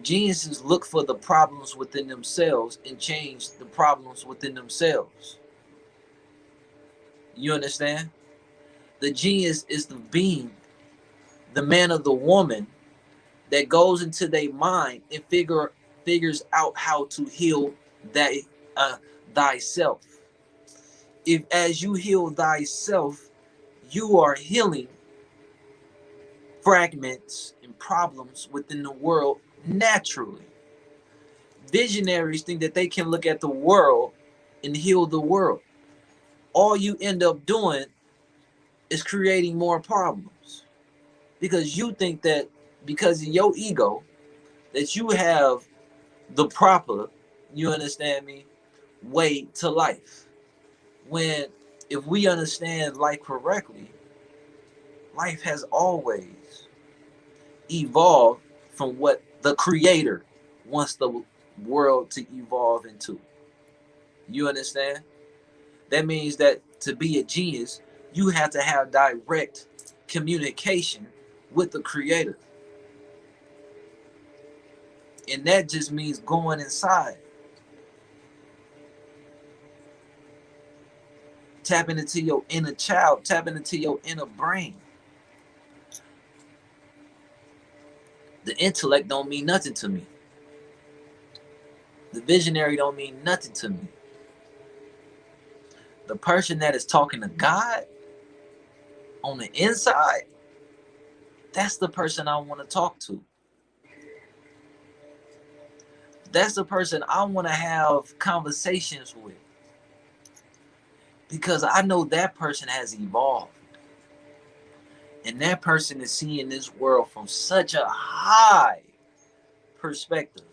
Geniuses look for the problems within themselves and change the problems within themselves. You understand? The genius is the being, the man or the woman that goes into their mind and figures out how to heal that thyself. If as you heal thyself, you are healing fragments and problems within the world naturally. Visionaries think that they can look at the world and heal the world. All you end up doing is creating more problems because you think that because of your ego that you have the proper, you understand me, way to life. When if we understand life correctly, life has always evolved from what the creator wants the world to evolve into. You understand? That means that to be a genius, you have to have direct communication with the creator. And that just means going inside, tapping into your inner child, tapping into your inner brain. The intellect don't mean nothing to me. The visionary don't mean nothing to me. The person that is talking to God on the inside, that's the person I want to talk to. That's the person I want to have conversations with. Because I know that person has evolved. And that person is seeing this world from such a high perspective.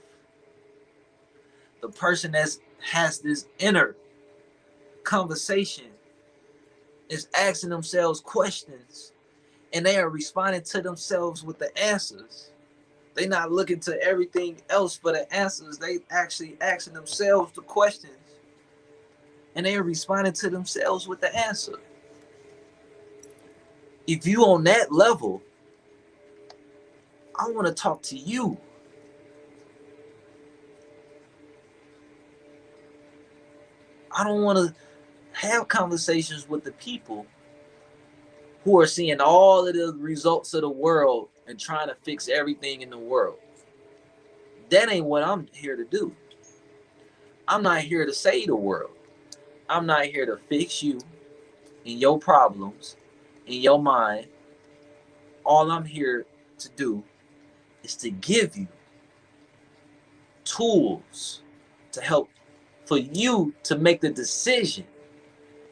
The person that has this inner conversation is asking themselves questions and they are responding to themselves with the answers. They're not looking to everything else for the answers. They actually asking themselves the questions and they are responding to themselves with the answer. If you on that level, I want to talk to you. I don't want to have conversations with the people who are seeing all of the results of the world and trying to fix everything in the world. That ain't what I'm here to do. I'm not here to save the world. I'm not here to fix you and your problems in your mind. All I'm here to do is to give you tools to help for you to make the decision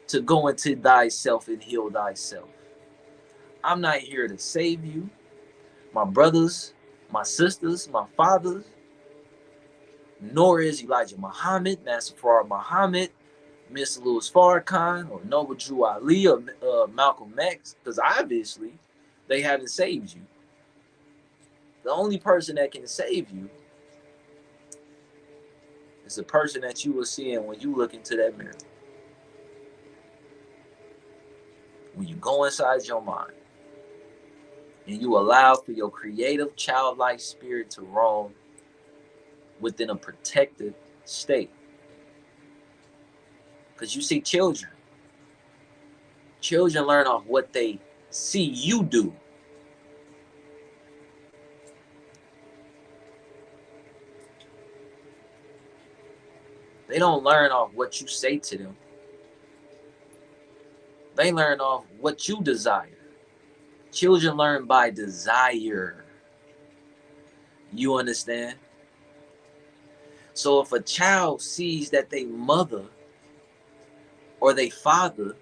to go into thyself and heal thyself. I'm not here to save you, my brothers, my sisters, my fathers, nor is Elijah Muhammad, Master Farad Muhammad, Mr. Louis Farrakhan, or Noble Drew Ali, or Malcolm X, because obviously they haven't saved you. The only person that can save you is the person that you will see when you look into that mirror. When you go inside your mind and you allow for your creative childlike spirit to roam within a protected state. Because you see children learn off what they see you do. They don't learn off what you say to them. They learn off what you desire. Children learn by desire. You understand? So if a child sees that their mother or their father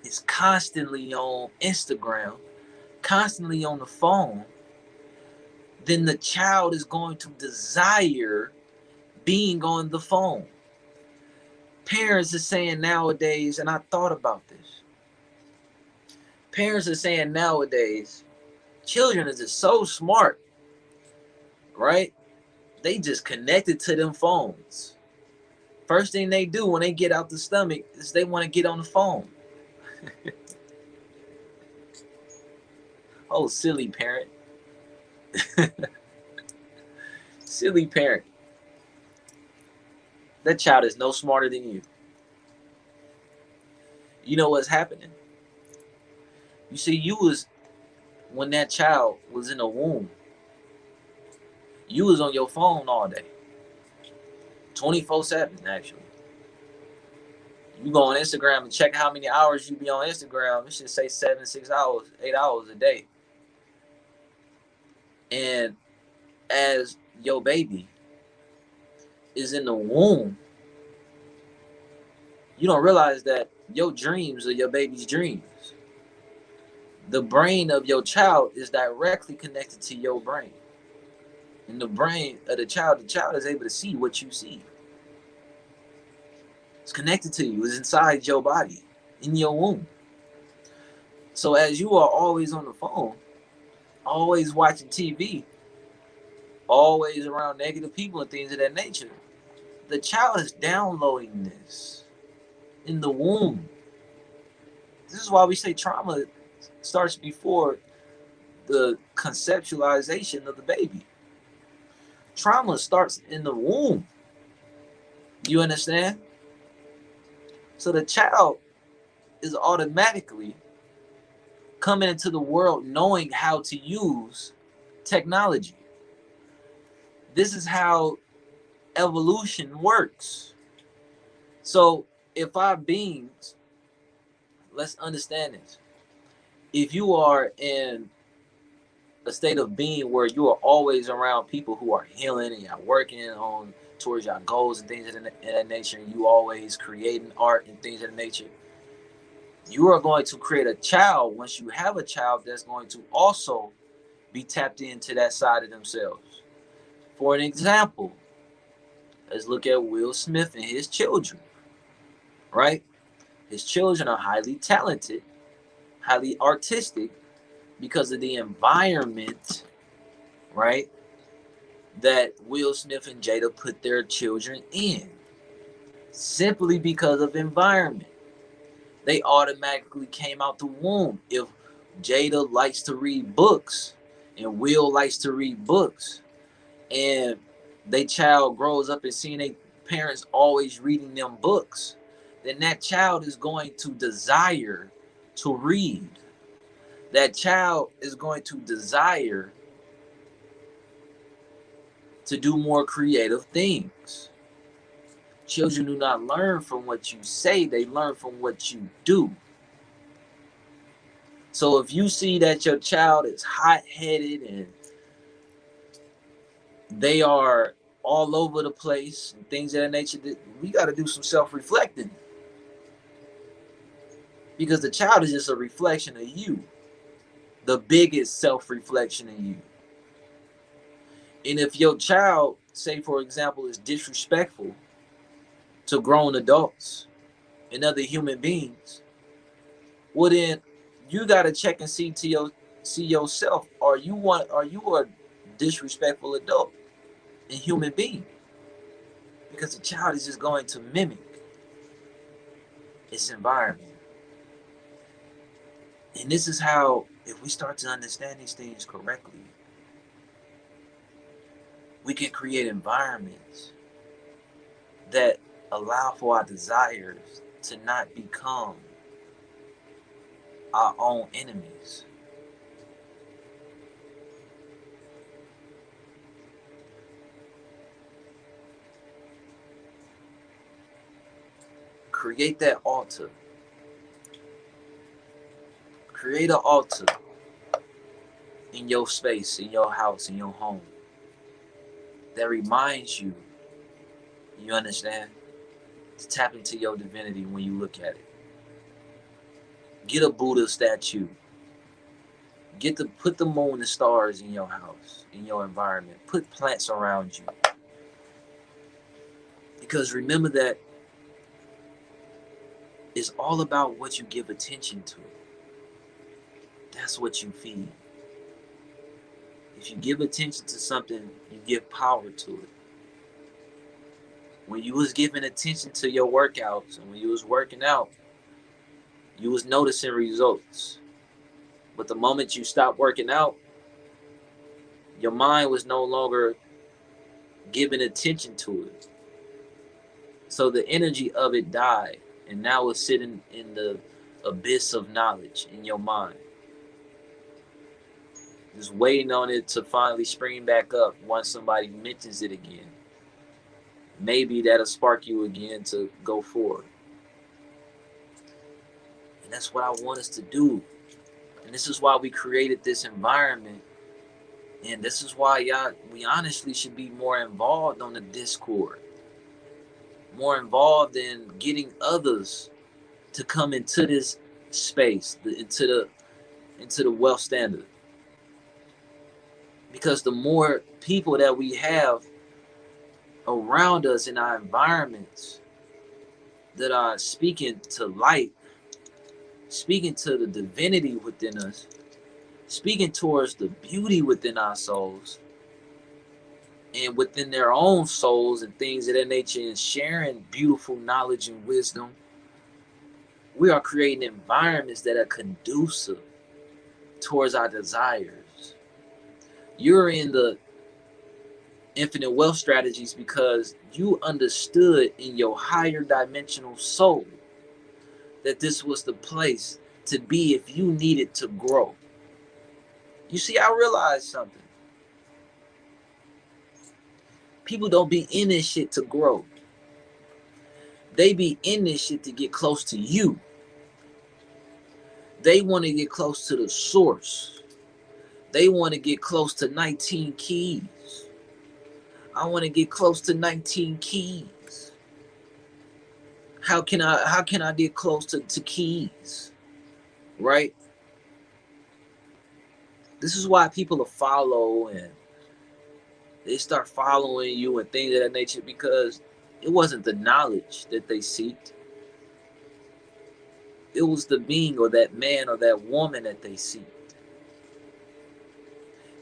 is constantly on Instagram, constantly on the phone, then the child is going to desire being on the phone. Parents are saying nowadays, and I thought about this. Parents are saying nowadays, children are just so smart, right? They just connected to them phones. First thing they do when they get out the stomach is they want to get on the phone. Oh, silly parent. Silly parent. That child is no smarter than you. You know what's happening? You see, you was when that child was in the womb, you was on your phone all day. 24/7 actually. You go on Instagram and check how many hours you be on Instagram. It should say 7, 6 hours, 8 hours a day. And as your baby is in the womb, you don't realize that your dreams are your baby's dreams. The brain of your child is directly connected to your brain. In the brain of the child is able to see what you see. It's connected to you. It's inside your body, in your womb. So as you are always on the phone, always watching TV, always around negative people and things of that nature, the child is downloading this in the womb. This is why we say trauma starts before the conceptualization of the baby. Trauma starts in the womb. You understand? So the child is automatically coming into the world knowing how to use technology. This is how evolution works. So if our beings, let's understand this. If you are in a state of being where you are always around people who are healing and you're working on towards your goals and things of that nature, and you always creating art and things of that nature, you are going to create a child once you have a child that's going to also be tapped into that side of themselves. For an example, let's look at Will Smith and his children, right? His children are highly talented, highly artistic because of the environment, right? That Will Smith and Jada put their children in. Simply because of environment. They automatically came out the womb. If Jada likes to read books and Will likes to read books, and they child grows up and seeing their parents always reading them books, then that child is going to desire to read. That child is going to desire to do more creative things. Children do not learn from what you say, they learn from what you do. So if you see that your child is hot-headed and they are all over the place and things of that nature, we got to do some self-reflecting, because the child is just a reflection of you, the biggest self-reflection of you. And if your child, say for example, is disrespectful to grown adults and other human beings, well then you got to check and see yourself. Are you a disrespectful adult and human being? Because the child is just going to mimic its environment. And this is how, if we start to understand these things correctly, we can create environments that allow for our desires to not become our own enemies. Create that altar. Create an altar in your space, in your house, in your home that reminds you, you understand, to tap into your divinity when you look at it. Get a Buddha statue. Put the moon and stars in your house, in your environment. Put plants around you. Because remember that it's all about what you give attention to. That's what you feed. If you give attention to something, you give power to it. When you was giving attention to your workouts and when you was working out, you was noticing results. But the moment you stopped working out, your mind was no longer giving attention to it. So the energy of it died. And now it's sitting in the abyss of knowledge in your mind. Just waiting on it to finally spring back up once somebody mentions it again. Maybe that'll spark you again to go forward. And that's what I want us to do. And this is why we created this environment. And this is why we honestly should be more involved on the Discord. More involved in getting others to come into this space, into the wealth standard. Because the more people that we have around us in our environments that are speaking to light, speaking to the divinity within us, speaking towards the beauty within our souls and within their own souls and things of that nature, and sharing beautiful knowledge and wisdom, we are creating environments that are conducive towards our desires. You're in the infinite wealth strategies because you understood in your higher dimensional soul that this was the place to be if you needed to grow. You see, I realized something. People don't be in this shit to grow. They be in this shit to get close to you. They want to get close to the source. They want to get close to 19 keys. I want to get close to 19 keys. How can I get close to keys? Right? This is why people will follow and they start following you and things of that nature, because it wasn't the knowledge that they seeked. It was the being or that man or that woman that they seeked.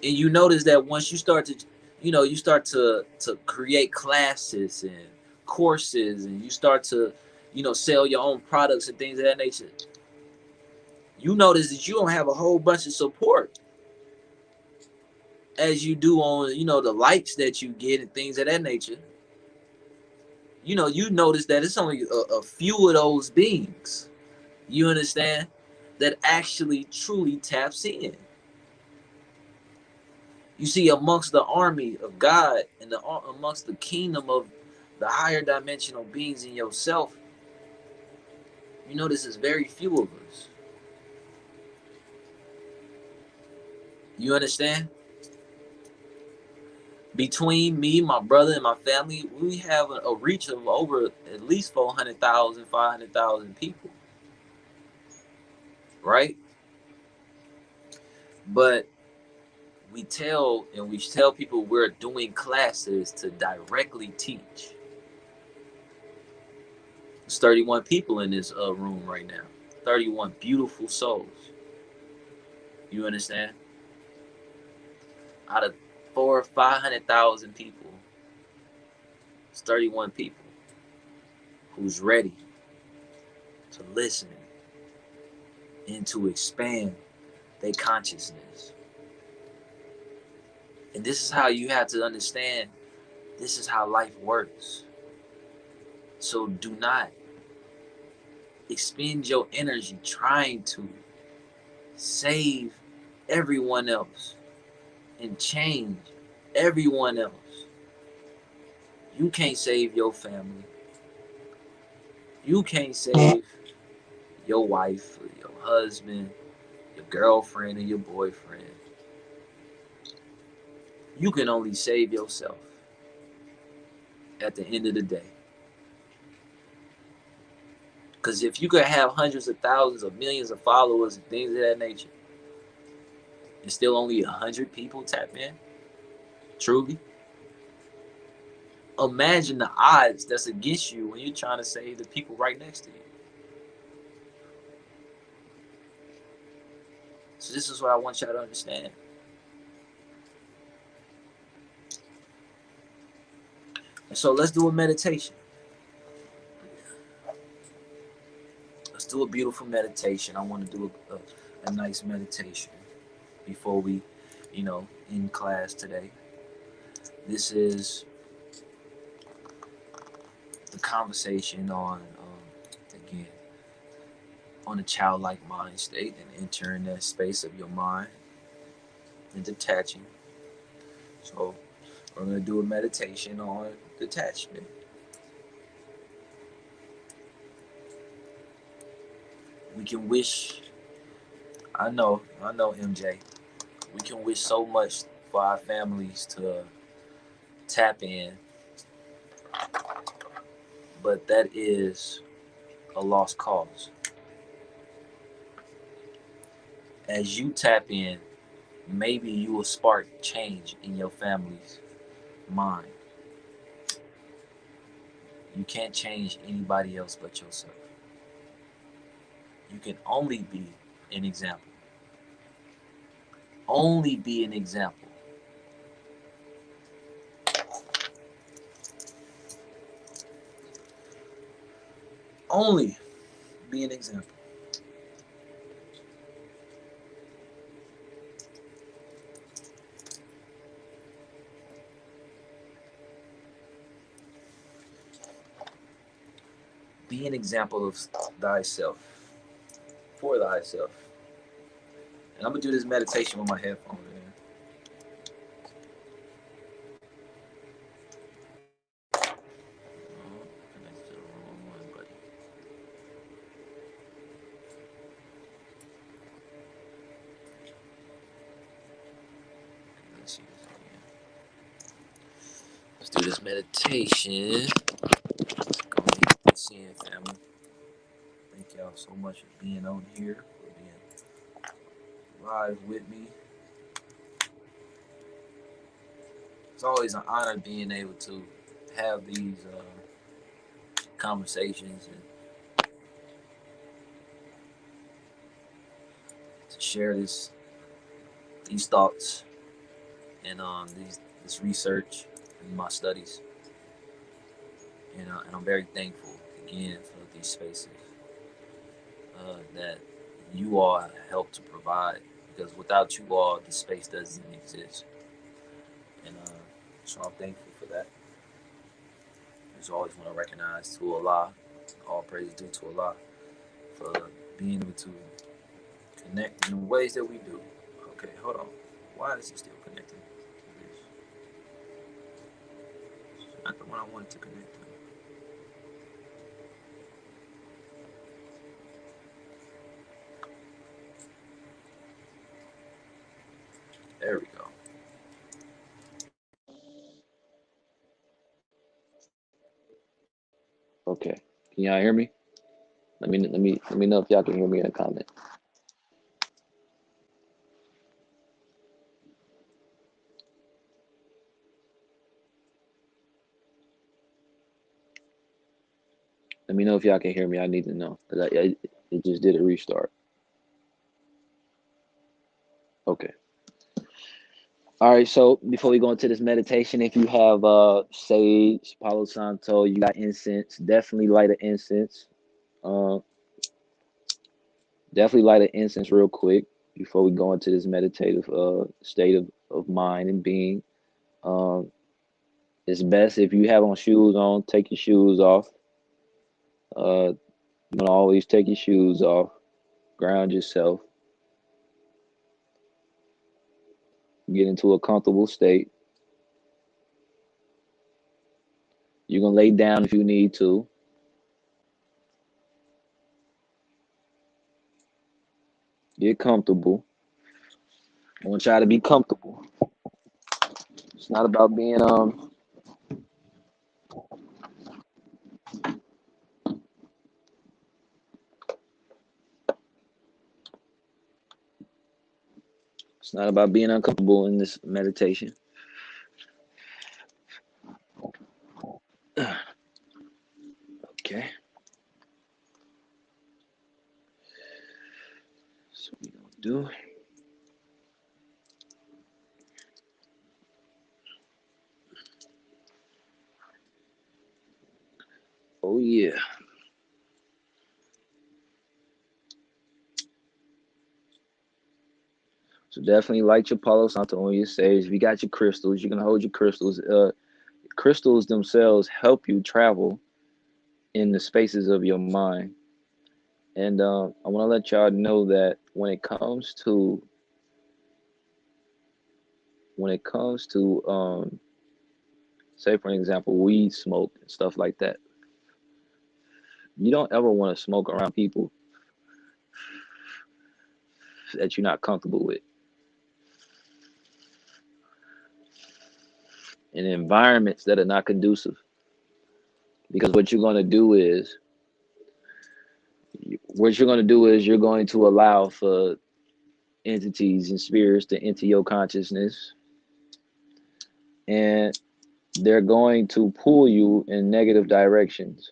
And you notice that once you start to, you start to create classes and courses, and you start to, sell your own products and things of that nature, you notice that you don't have a whole bunch of support as you do on, the likes that you get and things of that nature. You notice that it's only a few of those beings, you understand, that actually truly taps in. You see, amongst the army of God and amongst the kingdom of the higher dimensional beings in yourself, you notice there's very few of us. You understand? Between me, my brother, and my family, we have a reach of over at least 400,000, 500,000 people. Right? But we tell people we're doing classes to directly teach. There's 31 people in this room right now. 31 beautiful souls. You understand? Out of 400,000 or 500,000 people, it's 31 people who's ready to listen and to expand their consciousness. And this is how you have to understand, this is how life works. So do not expend your energy trying to save everyone else and change everyone else. You can't save your family. You can't save your wife or your husband, your girlfriend and your boyfriend. You can only save yourself at the end of the day. Because if you could have hundreds of thousands of millions of followers and things of that nature, and still only 100 people tap in, truly, imagine the odds that's against you when you're trying to save the people right next to you. So this is what I want y'all to understand. And so let's do a meditation. Let's do a beautiful meditation. I want to do a nice meditation before we, in class today. This is the conversation on, again, on a childlike mind state and entering that space of your mind and detaching. So we're going to do a meditation on detachment. We can wish, I know, MJ, we can wish so much for our families to tap in, but that is a lost cause. As you tap in, maybe you will spark change in your family's mind. You can't change anybody else but yourself. You can only be an example. Only be an example. Only be an example. Be an example of thyself, for thyself. And I'm gonna do this meditation with my headphones in. Oh, connected to the wrong one, buddy. Let's see this again. Let's do this meditation. Go get this in, family. Thank y'all so much for being on here, for being live with me. It's always an honor being able to have these conversations and to share these thoughts and this research and my studies. And I'm very thankful again for these spaces that you all help to provide, because without you all, the space doesn't exist. And so I'm thankful for that. I just always want to recognize to Allah, all praise due to Allah, for being able to connect in the ways that we do. Okay, hold on. Why is it still connecting to this? It's not the one I wanted to connect to. There we go. Okay. Can y'all hear me? Let me know if y'all can hear me in the comment. Let me know if y'all can hear me. I need to know. It just did a restart. Okay. All right. So before we go into this meditation, if you have sage, Palo Santo, you got incense, definitely light an incense. Uh, definitely light an incense real quick before we go into this meditative state of mind and being. Um, it's best if you have on shoes on, take your shoes off. You want to always take your shoes off, ground yourself, get into a comfortable state. You can lay down if you need to. Get comfortable. I want y'all to be comfortable. It's not about being it's not about being uncomfortable in this meditation. Okay. So we gonna do. Oh yeah. So definitely light your Palo Santo on your sage. If you got your crystals, you can hold your crystals. Crystals themselves help you travel in the spaces of your mind. And I want to let y'all know that when it comes to say for example weed smoke and stuff like that, you don't ever want to smoke around people that you're not comfortable with, in environments that are not conducive. Because what you're going to do is you're going to allow for entities and spirits to enter your consciousness, and they're going to pull you in negative directions,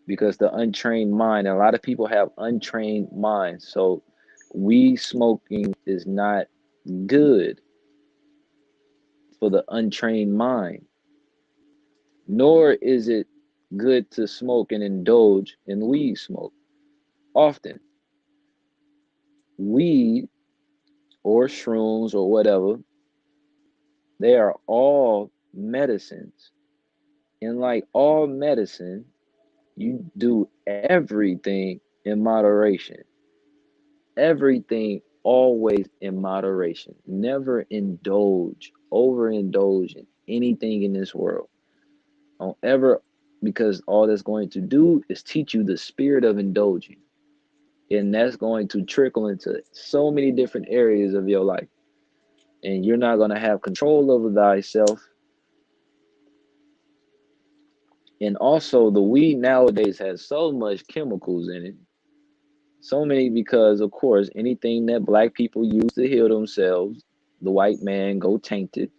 because the untrained mind, and a lot of people have untrained minds. So weed smoking is not good for the untrained mind, nor is it good to smoke and indulge in weed smoke often. Weed or shrooms or whatever, they are all medicines. And like all medicine, you do everything in moderation. Everything always in moderation. Never overindulge in anything in this world. Don't ever, because all that's going to do is teach you the spirit of indulging. And that's going to trickle into so many different areas of your life. And you're not going to have control over thyself. And also, the weed nowadays has so much chemicals in it. So many, because, of course, anything that black people use to heal themselves, the white man go taint it.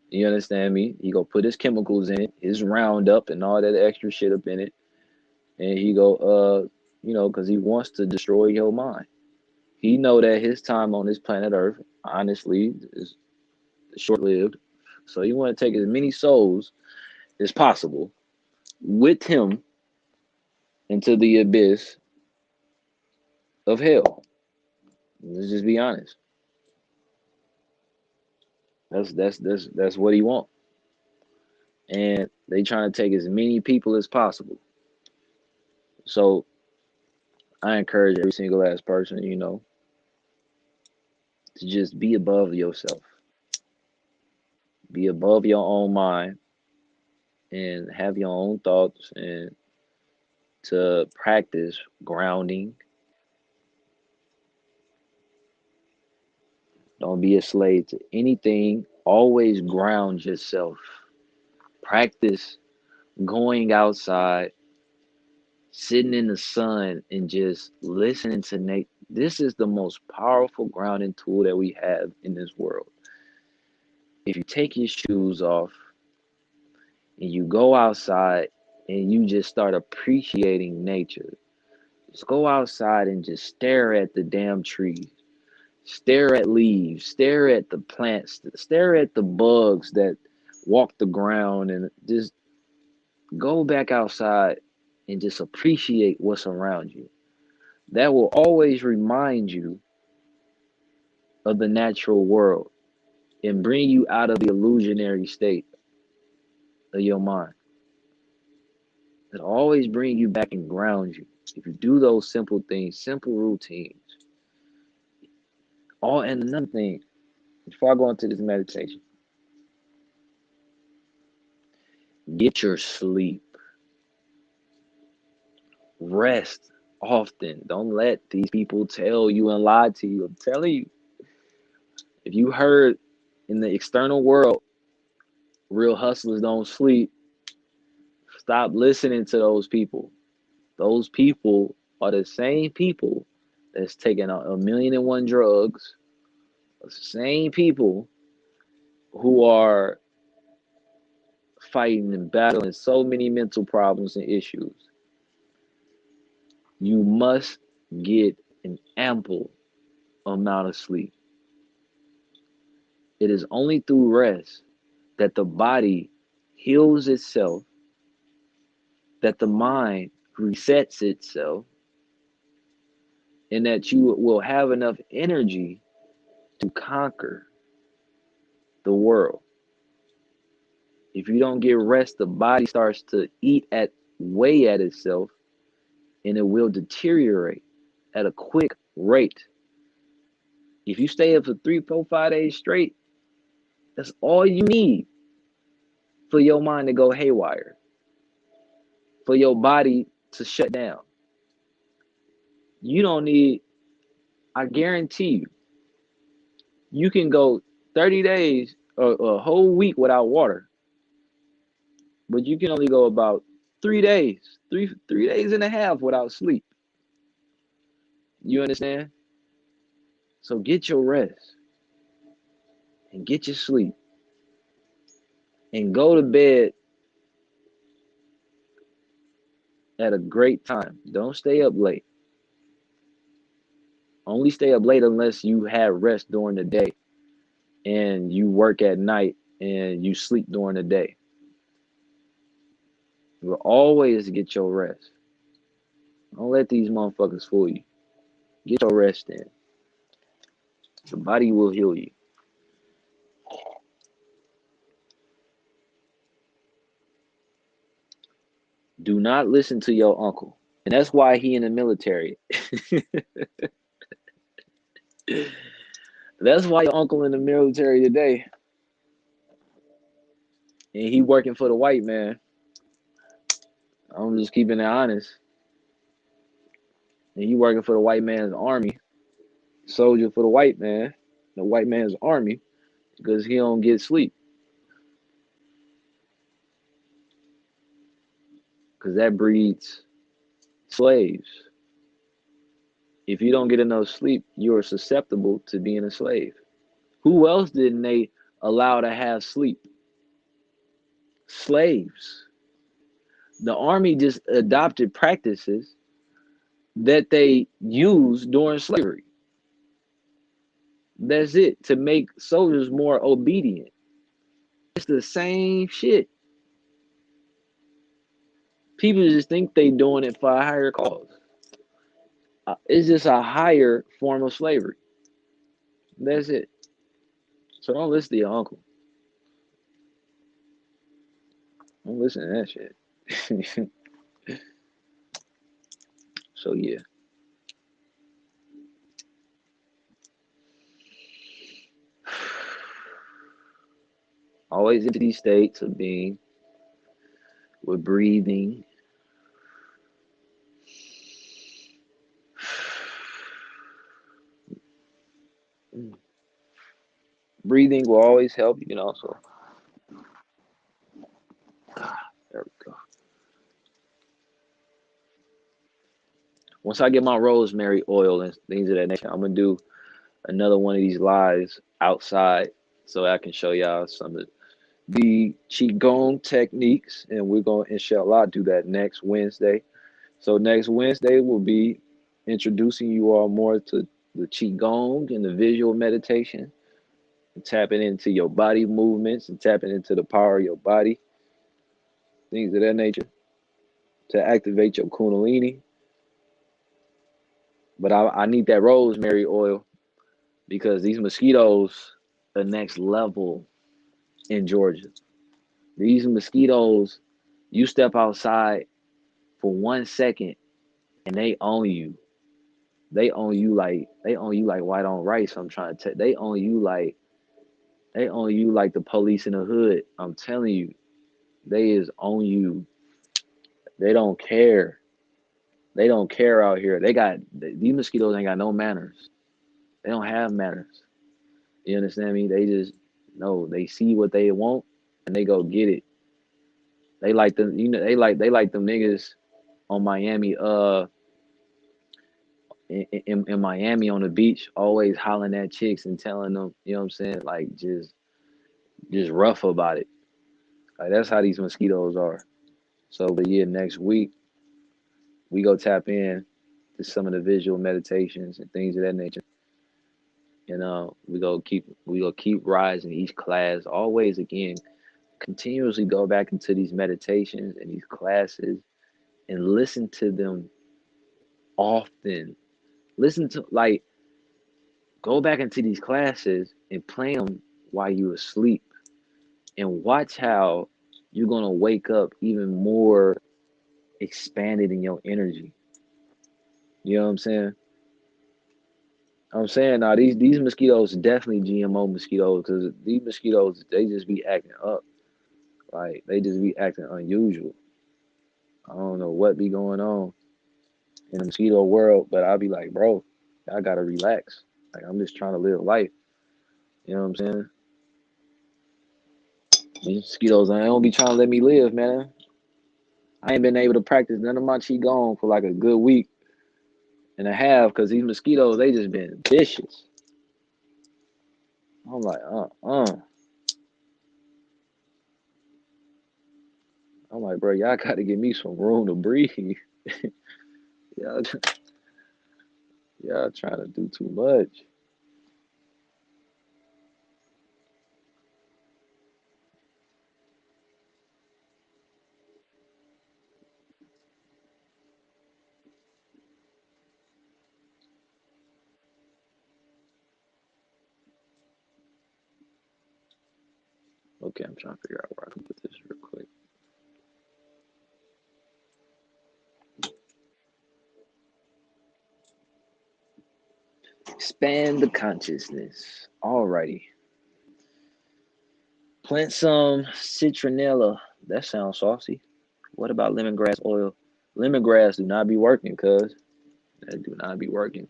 You understand me? He go put his chemicals in it, his Roundup and all that extra shit up in it. And he go, because he wants to destroy your mind. He know that his time on this planet Earth, honestly, is short-lived. So he want to take as many souls as possible with him into the abyss of hell. Let's just be honest. That's what he want. And they trying to take as many people as possible. So I encourage every single last person, to just be above yourself, be above your own mind, and have your own thoughts, and to practice grounding. Don't be a slave to anything. Always ground yourself. Practice going outside, sitting in the sun, and just listening to nature. This is the most powerful grounding tool that we have in this world. If you take your shoes off and you go outside and you just start appreciating nature, just go outside and just stare at the damn trees, stare at leaves, stare at the plants, stare at the bugs that walk the ground, and just go back outside and just appreciate what's around you. That will always remind you of the natural world and bring you out of the illusionary state of your mind. It'll always bring you back and ground you. If you do those simple things, simple routines. And another thing, before I go into this meditation, get your sleep. Rest. often. Don't let these people tell you and lie to you. I'm telling you, if you heard in the external world, real hustlers don't sleep, stop listening to those people. Those people are the same people that's taking a million and one drugs, the same people who are fighting and battling so many mental problems and issues. You must get an ample amount of sleep. It is only through rest that the body heals itself, that the mind resets itself, and that you will have enough energy to conquer the world. If you don't get rest, the body starts to eat at way at itself, and it will deteriorate at a quick rate. If you stay up for 3, 4, 5 days straight, that's all you need for your mind to go haywire, for your body to shut down. You don't need, I guarantee you, you can go 30 days or a whole week without water, but you can only go about 3 days, three days and a half without sleep. You understand? So get your rest and get your sleep and go to bed at a great time. Don't stay up late. Only stay up late unless you have rest during the day and you work at night and you sleep during the day. But always get your rest. Don't let these motherfuckers fool you. Get your rest in. The body will heal you. Do not listen to your uncle. And that's why he in the military. That's why your uncle in the military today. And he working for the white man. I'm just keeping it honest. And he working for the white man's army. Soldier for the white man. The white man's army. Because he don't get sleep. Because that breeds slaves. If you don't get enough sleep, you are susceptible to being a slave. Who else didn't they allow to have sleep? Slaves. The army just adopted practices that they used during slavery. That's it, to make soldiers more obedient. It's the same shit. People just think they doing it for a higher cause. It's just a higher form of slavery. That's it. So don't listen to your uncle. Don't listen to that shit. So yeah, always into these states of being with breathing. Breathing will always help. You can also, there we go. Once I get my rosemary oil and things of that nature, I'm gonna do another one of these lives outside so I can show y'all some of the qigong techniques, and we're gonna inshallah do that next Wednesday. So next Wednesday will be introducing you all more to the qigong and the visual meditation, and tapping into your body movements and tapping into the power of your body, things of that nature, to activate your kundalini. But I need that rosemary oil because these mosquitoes are next level in Georgia. These mosquitoes, you step outside for 1 second and they own you. They own you like white on rice. I'm trying to tell. They own you like the police in the hood. I'm telling you, they is on you. They don't care. They don't care out here. These mosquitoes ain't got no manners. They don't have manners. You understand me? They just no. They see what they want and they go get it. They like them. They like them niggas on Miami. In Miami on the beach, always hollering at chicks and telling them. You know what I'm saying? Like just rough about it. Like that's how these mosquitoes are. So, but yeah, next week we go tap in to some of the visual meditations and things of that nature. And we go keep rising each class. Always again, continuously go back into these meditations and these classes and listen to them often. Listen to like go back into these classes and play them while you asleep and watch how you're gonna wake up even more expanded in your energy. You know what I'm saying? I'm saying now these mosquitoes definitely GMO mosquitoes because these mosquitoes they just be acting up like they just be acting unusual. I don't know what be going on in the mosquito world, but I'll be like, bro, I gotta relax. Like I'm just trying to live life. You know what I'm saying? These mosquitoes, they don't be trying to let me live, man. I ain't been able to practice none of my qigong for like a good week and a half because these mosquitoes they just been vicious. I'm like, I'm like, bro, y'all got to give me some room to breathe. y'all, y'all trying to do too much. Okay, I'm trying to figure out where I can put this real quick. Expand the consciousness. Alrighty. Plant some citronella. That sounds saucy. What about lemongrass oil? Lemongrass do not be working, cuz. That do not be working.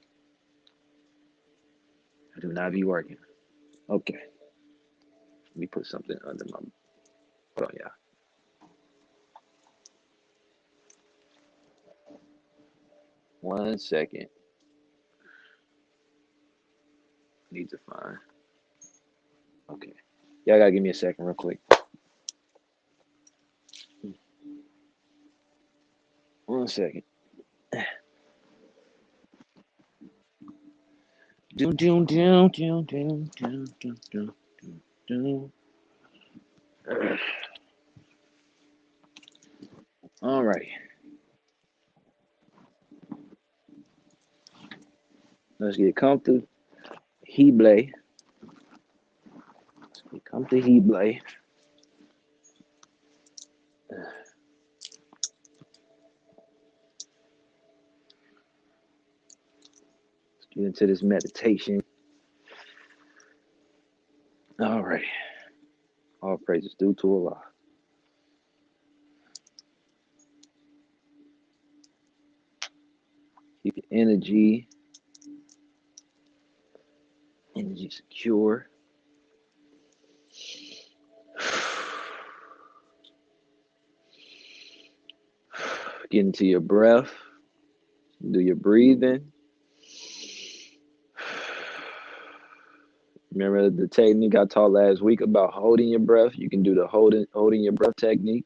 That do not be working. Okay. Let me put something under my. Hold on, yeah. 1 second. Need to find. Okay. Y'all gotta give me a second, real quick. 1 second. Doom, doom, doom, doom, doom, doom, doom, doom, doom. All right. Let's get comfortable. Heat. Come to Heat. Let's get into this meditation. All right. All praises due to Allah. Keep your energy secure. Get into your breath. Do your breathing. Remember the technique I taught last week about holding your breath? You can do the holding your breath technique.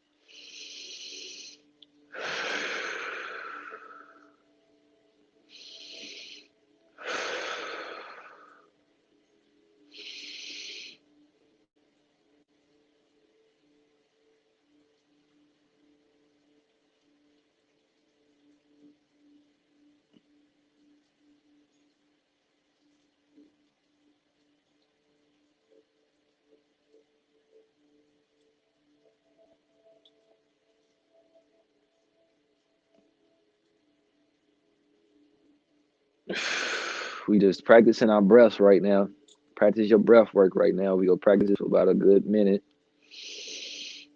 We just practicing our breaths right now. Practice your breath work right now. We go practice it for about a good minute.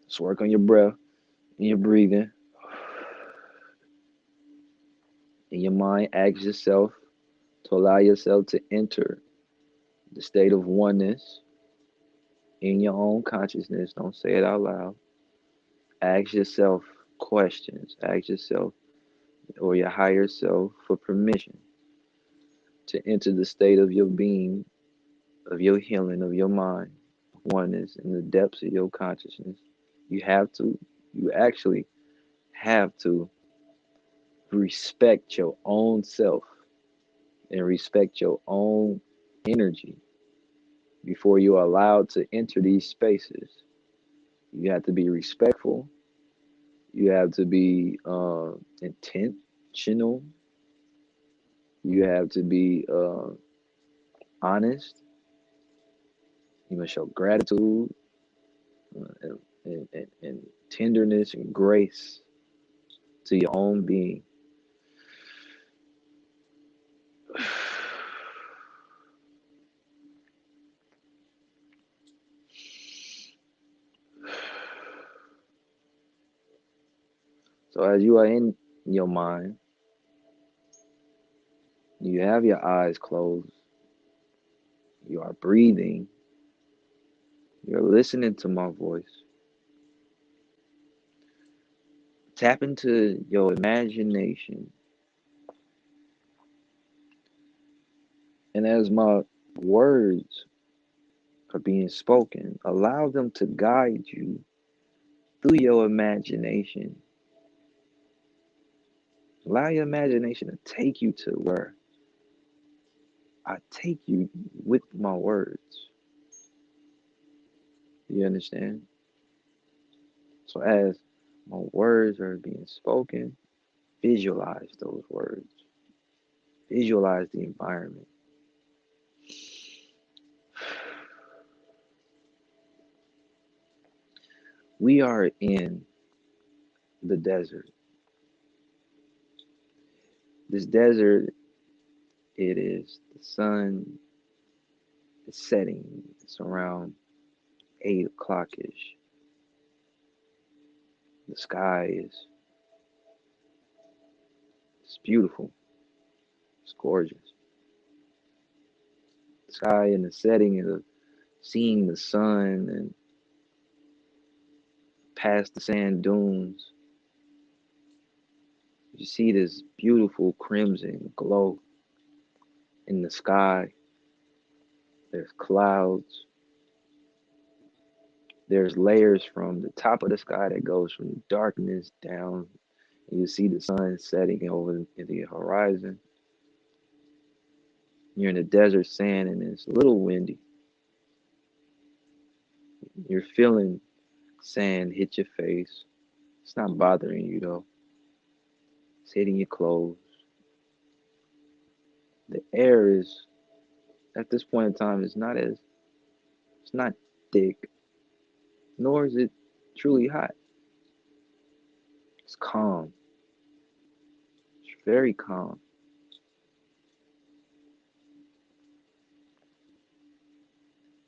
Let's work on your breath and your breathing. In your mind, ask yourself to allow yourself to enter the state of oneness in your own consciousness. Don't say it out loud. Ask yourself questions. Ask yourself or your higher self for permission to enter the state of your being, of your healing, of your mind, oneness, in the depths of your consciousness. You have to, you actually have to respect your own self and respect your own energy before you are allowed to enter these spaces. You have to be respectful. You have to be intentional. You have to be honest. You must show gratitude and tenderness and grace to your own being. So as you are in your mind, you have your eyes closed, you are breathing, you're listening to my voice. Tap into your imagination. And as my words are being spoken, allow them to guide you through your imagination. Allow your imagination to take you to where I take you with my words. You understand? So as my words are being spoken, visualize those words. Visualize the environment. We are in the desert. This desert, it is the sun is setting. It's around 8 o'clock ish. The sky is it's beautiful. It's gorgeous. The sky and the setting and the seeing the sun and past the sand dunes. You see this beautiful crimson glow in the sky. There's clouds. There's layers from the top of the sky that goes from darkness down. And you see the sun setting over in the horizon. You're in the desert sand and it's a little windy. You're feeling sand hit your face. It's not bothering you though. It's hitting your clothes. The air is at this point in time is not as it's not thick, nor is it truly hot. It's calm. It's very calm.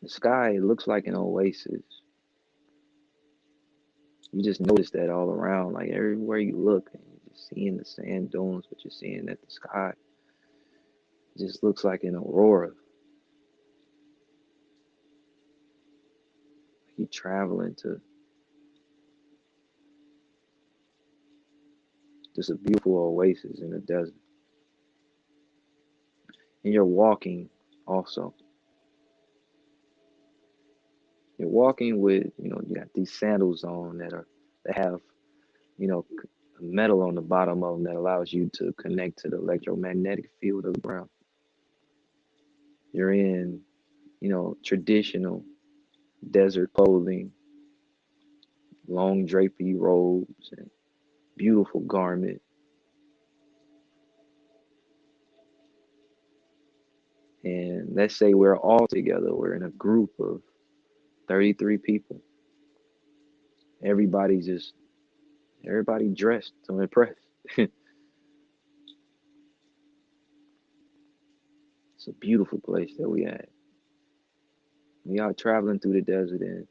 The sky looks like an oasis. You just notice that all around, like everywhere you look, and you're just seeing the sand dunes, but you're seeing that the sky just looks like an aurora. You're traveling to just a beautiful oasis in the desert. And you're walking also. You're walking with, you got these sandals on that have, metal on the bottom of them that allows you to connect to the electromagnetic field of the ground. You're in, traditional desert clothing, long drapey robes, and beautiful garment. And let's say we're all together. We're in a group of 33 people. Everybody dressed to impress. It's a beautiful place that we at. We are traveling through the desert and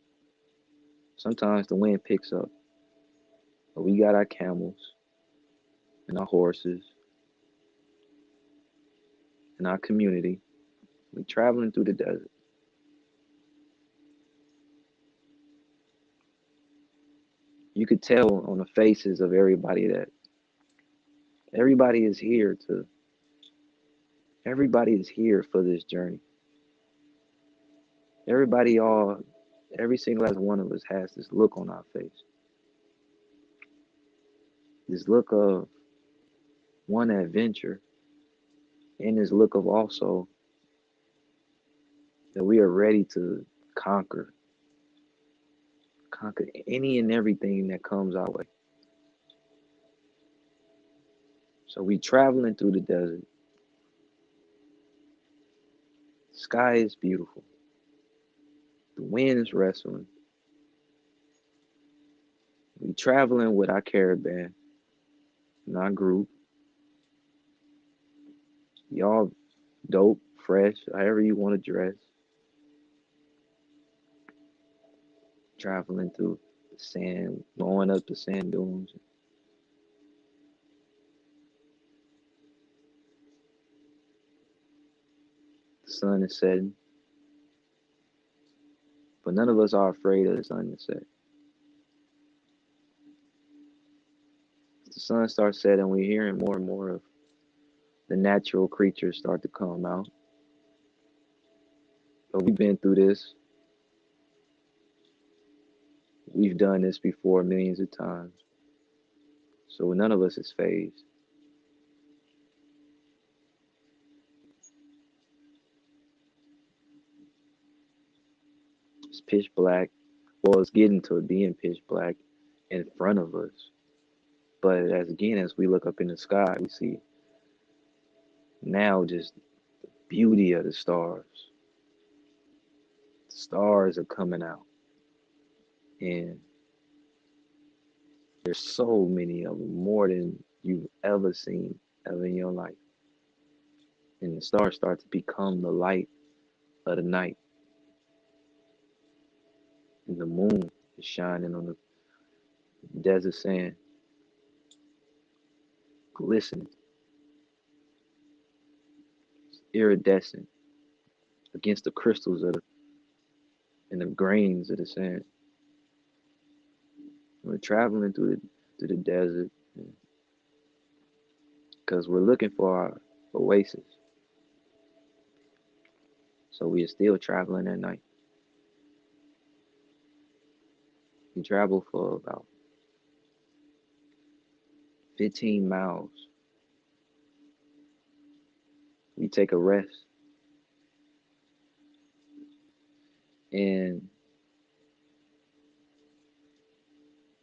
sometimes the wind picks up. But we got our camels and our horses in our community. We traveling through the desert. You could tell on the faces of everybody that everybody is here to everybody is here for this journey. Everybody all every single last one of us has this look on our face. This look of one adventure and this look of also that we are ready to conquer conquer any and everything that comes our way. So we traveling through the desert. Sky is beautiful. The wind is wrestling. We traveling with our caravan and our group. Y'all dope, fresh, however you want to dress. Traveling through the sand, going up the sand dunes. The sun is setting, but none of us are afraid of the sun to set. As the sun starts setting, we're hearing more and more of the natural creatures start to come out. But we've been through this. We've done this before millions of times. So none of us is phased. It's pitch black. Well, it's getting to being pitch black in front of us. But as we look up in the sky, we see now just beauty of the stars. The stars are coming out, and there's so many of them, more than you've ever seen ever in your life. And the stars start to become the light of the night, and the moon is shining on the desert sand, glistening, iridescent against the crystals of the and the grains of the sand. We're traveling through the desert because we're looking for our oasis. So we are still traveling at night. We travel for about 15 miles. We take a rest, and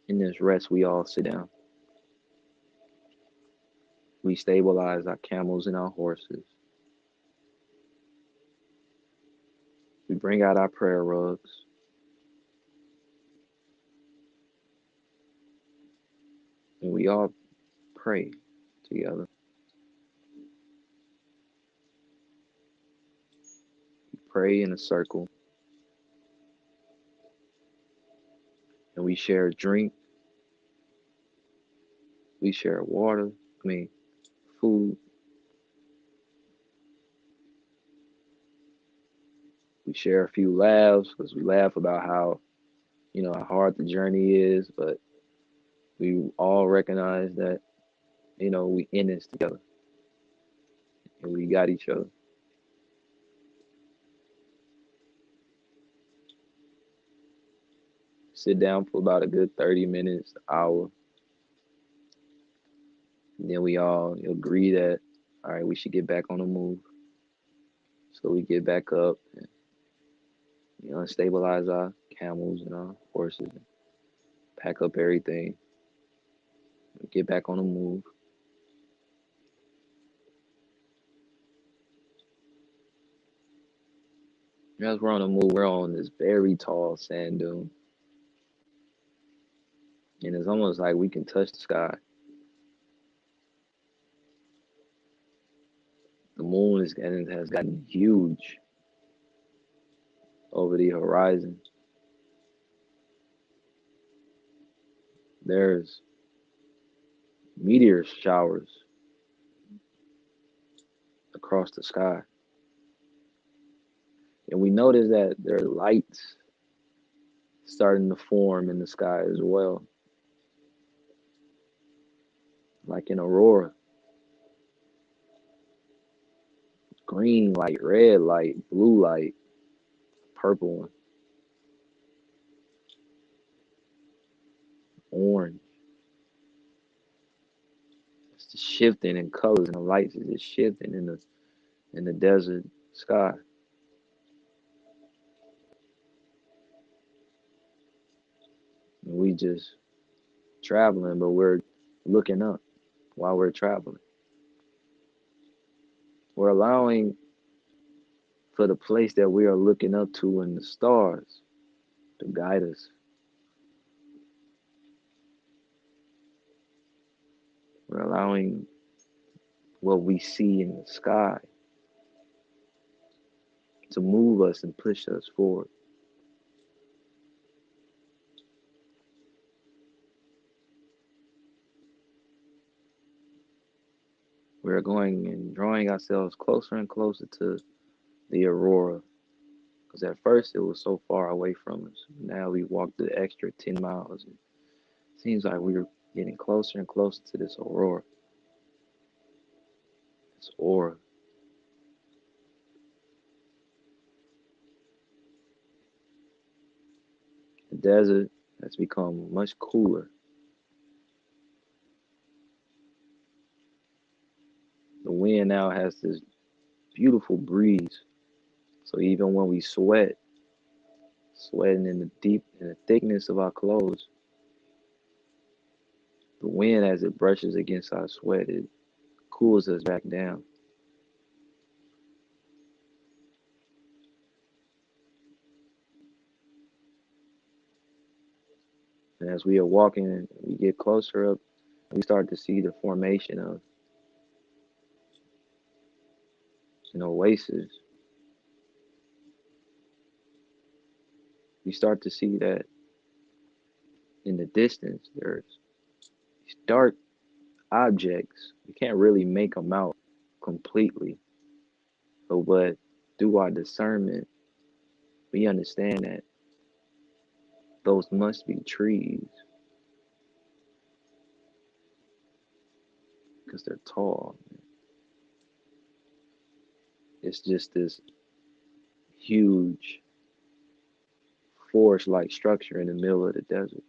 in this rest, we all sit down. We stabilize our camels and our horses. We bring out our prayer rugs, and we all pray together. We pray in a circle, and we share a drink. We share water. Food. We share a few laughs because we laugh about how how hard the journey is, but we all recognize that we in this together and we got each other. Sit down for about a good 30 minutes, hour. And then we all agree that, all right, we should get back on the move. So we get back up and, stabilize our camels and our horses, and pack up everything, get back on the move. As we're on the move, we're on this very tall sand dune. And it's almost like we can touch the sky. The moon has gotten huge over the horizon. There's meteor showers across the sky. And we notice that there are lights starting to form in the sky as well, like an aurora. Green light, red light, blue light, purple one, orange. It's just shifting in colors, and the lights is just shifting in the desert sky. And we just traveling, but we're looking up while we're traveling. We're allowing for the place that we are looking up to in the stars to guide us. We're allowing what we see in the sky to move us and push us forward. We're going and drawing ourselves closer and closer to the aurora. Because at first it was so far away from us. Now we walked the extra 10 miles. It seems like we're getting closer and closer to this aurora, this aura. The desert has become much cooler. The wind now has this beautiful breeze. So even when we sweat, sweating in the thickness of our clothes, the wind as it brushes against our sweat, it cools us back down. And as we are walking, we get closer up, we start to see the formation of an oasis. We start to see that in the distance, there's these dark objects. We can't really make them out completely, but through our discernment, we understand that those must be trees because they're tall. It's just this huge forest-like structure in the middle of the desert.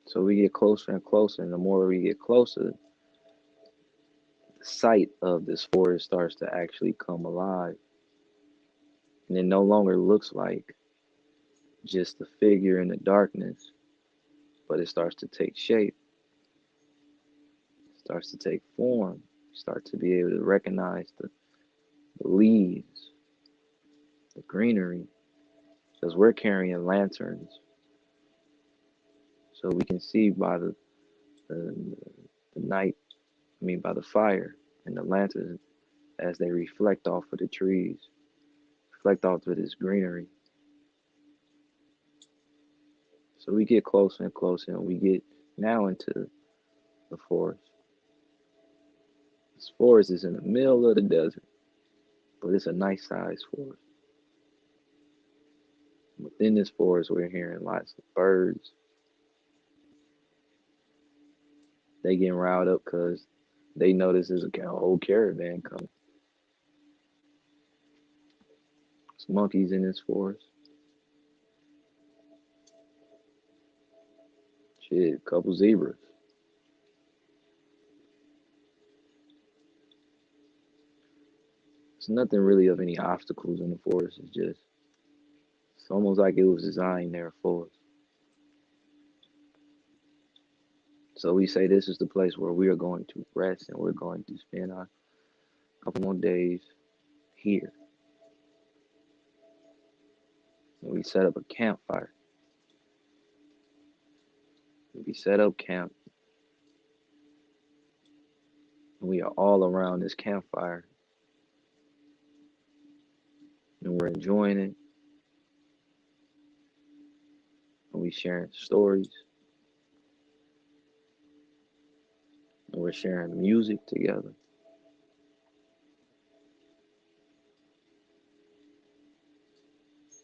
So we get closer and closer, and the more we get closer, the sight of this forest starts to actually come alive. And it no longer looks like just a figure in the darkness, but it starts to take shape, starts to take form, start to be able to recognize the leaves, the greenery, because we're carrying lanterns, so we can see by the, the night, by the fire and the lanterns as they reflect off of the trees, reflect off of this greenery. So we get closer and closer, and we get now into the forest. This forest is in the middle of the desert, but it's a nice sized forest. Within this forest, we're hearing lots of birds. They getting riled up because they notice there's a whole caravan coming. There's monkeys in this forest. Shit, a couple zebras. There's nothing really of any obstacles in the forest. It's almost like it was designed there for us. So we say this is the place where we are going to rest and we're going to spend our couple more days here. And we set up a campfire. We set up camp. And we are all around this campfire. And we're enjoying it. And we sharing stories. we're sharing music together,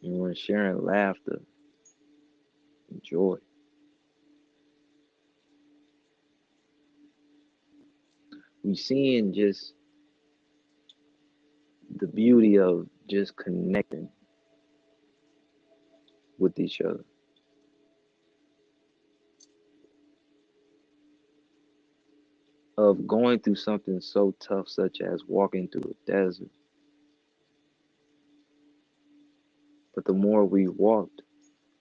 and we're sharing laughter and joy. We seeing just the beauty of just connecting with each other, of going through something so tough, such as walking through a desert. But the more we walked,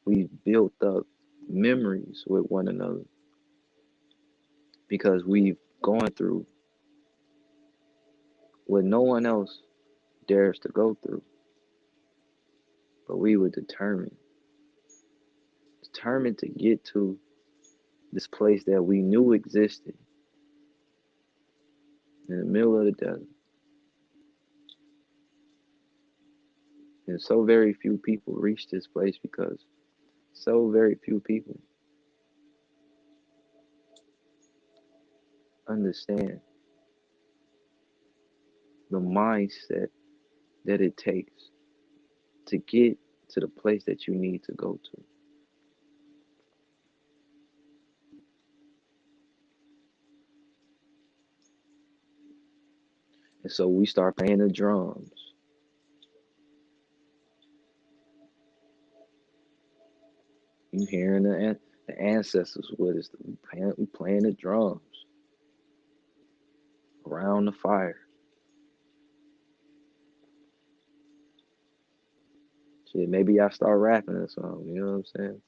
we built up memories with one another because we've gone through what no one else dares to go through. But we were determined to get to this place that we knew existed in the middle of the desert. And so very few people reach this place because so very few people understand the mindset that it takes to get to the place that you need to go to. And so we start playing the drums. You hearing the ancestors with us. We playing the drums around the fire. Shit, maybe I start rapping or something. You know what I'm saying?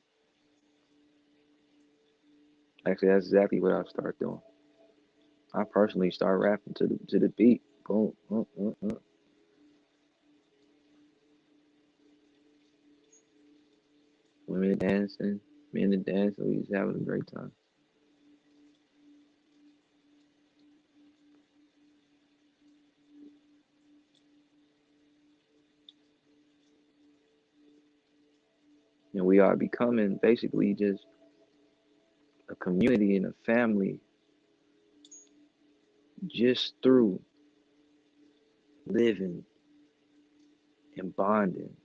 Actually, that's exactly what I start doing. I personally start rapping to the beat. Boom, women dancing, men dancing. We just having a great time. And we are becoming basically just a community and a family just through living and bonding.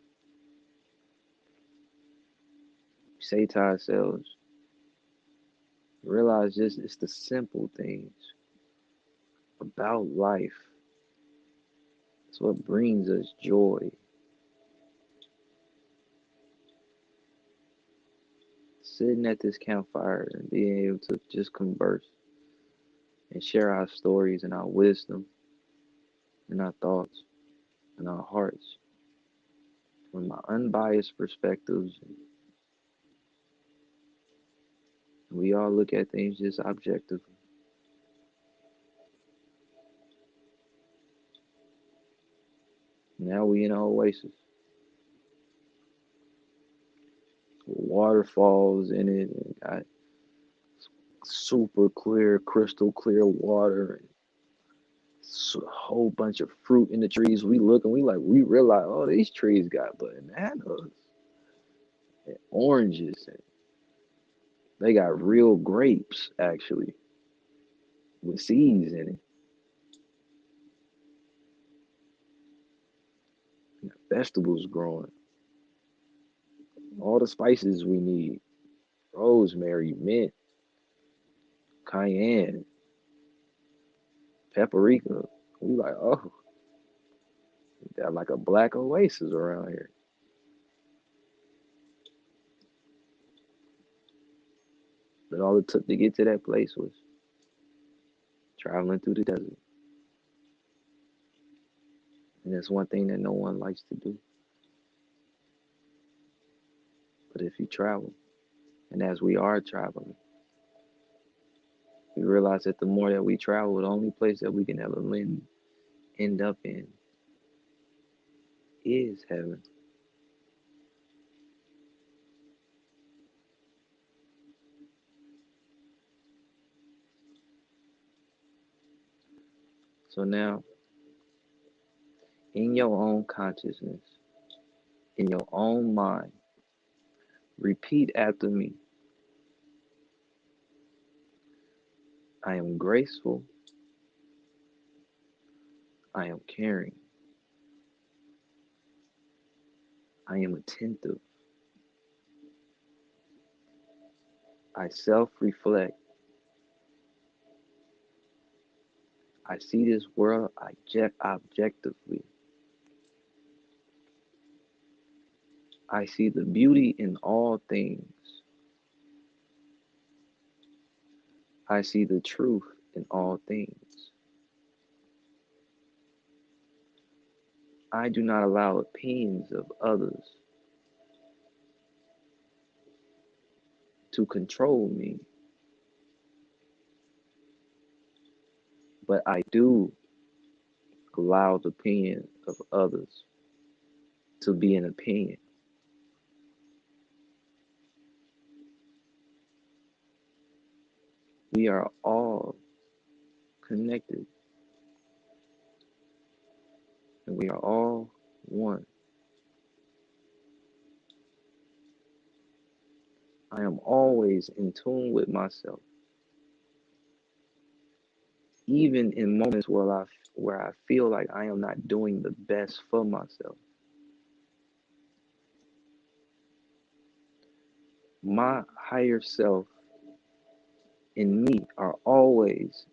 We say to ourselves, realize just it's the simple things about life. It's what brings us joy. Sitting at this campfire and being able to just converse and share our stories and our wisdom and our thoughts and our hearts from our unbiased perspectives. We all look at things just objectively. Now we in an oasis. Waterfalls in it and got super clear, crystal clear water and a whole bunch of fruit in the trees. We look and we realize, oh, these trees got bananas and oranges and they got real grapes actually with seeds in it. And vegetables growing. All the spices we need. Rosemary, mint, cayenne, paprika. We like, oh, we got like a black oasis around here. But all it took to get to that place was traveling through the desert. And that's one thing that no one likes to do. But if you travel, and as we are traveling, we realize that the more that we travel, the only place that we can ever end up in is heaven. So now, in your own consciousness, in your own mind, repeat after me. I am graceful. I am caring. I am attentive. I self reflect. I see this world objectively. I see the beauty in all things. I see the truth in all things. I do not allow opinions of others to control me, but I do allow the opinion of others to be an opinion. We are all connected and we are all one. I am always in tune with myself, even in moments where I feel like I am not doing the best for myself. My higher self and me are always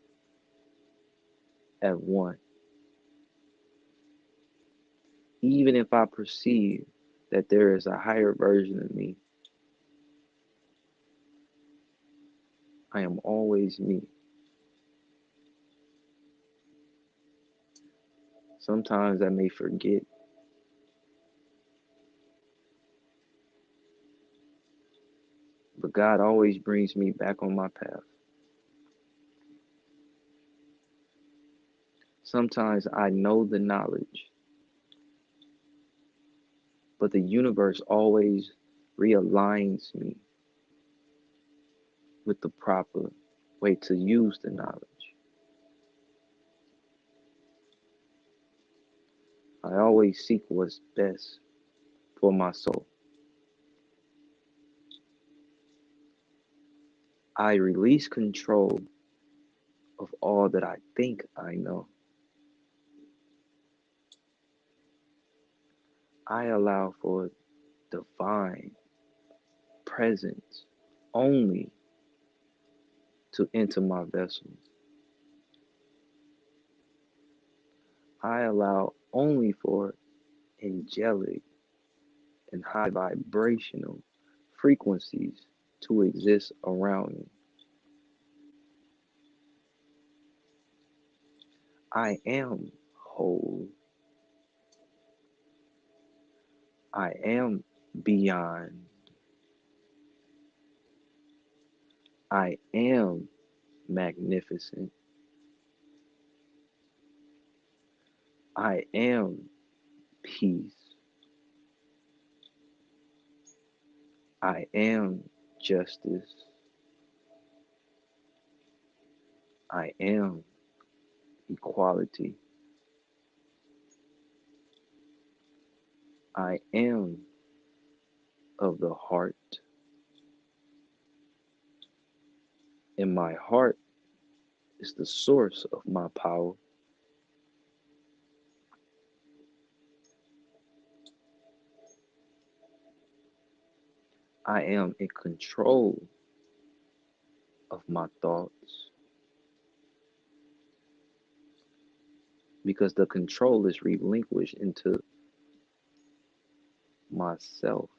at one. Even if I perceive that there is a higher version of me, I am always me. Sometimes I may forget, but God always brings me back on my path. Sometimes I know the knowledge, but the universe always realigns me with the proper way to use the knowledge. I always seek what's best for my soul. I release control of all that I think I know. I allow for divine presence only to enter my vessel. I allow only for angelic and high vibrational frequencies to exist around me. I am whole. I am beyond. I am magnificent. I am peace. I am justice. I am equality. I am of the heart. And my heart is the source of my power. I am in control of my thoughts because the control is relinquished into myself.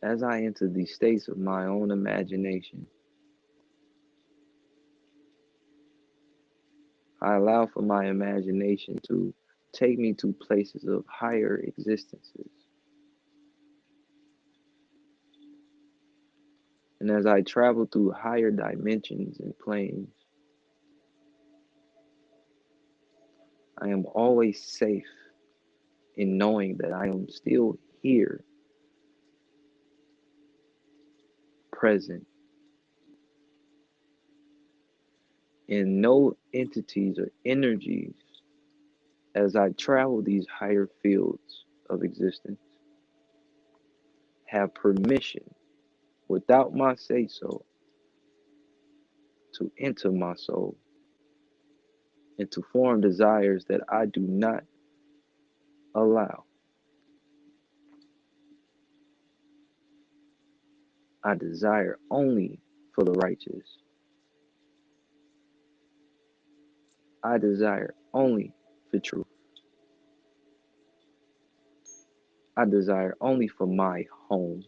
As I enter these states of my own imagination, I allow for my imagination to take me to places of higher existences. And as I travel through higher dimensions and planes, I am always safe in knowing that I am still here, present, and no entities or energies as I travel these higher fields of existence, have permission, without my say so, to enter my soul and to form desires that I do not allow. I desire only for the righteous. I desire only for truth. I desire only for my home.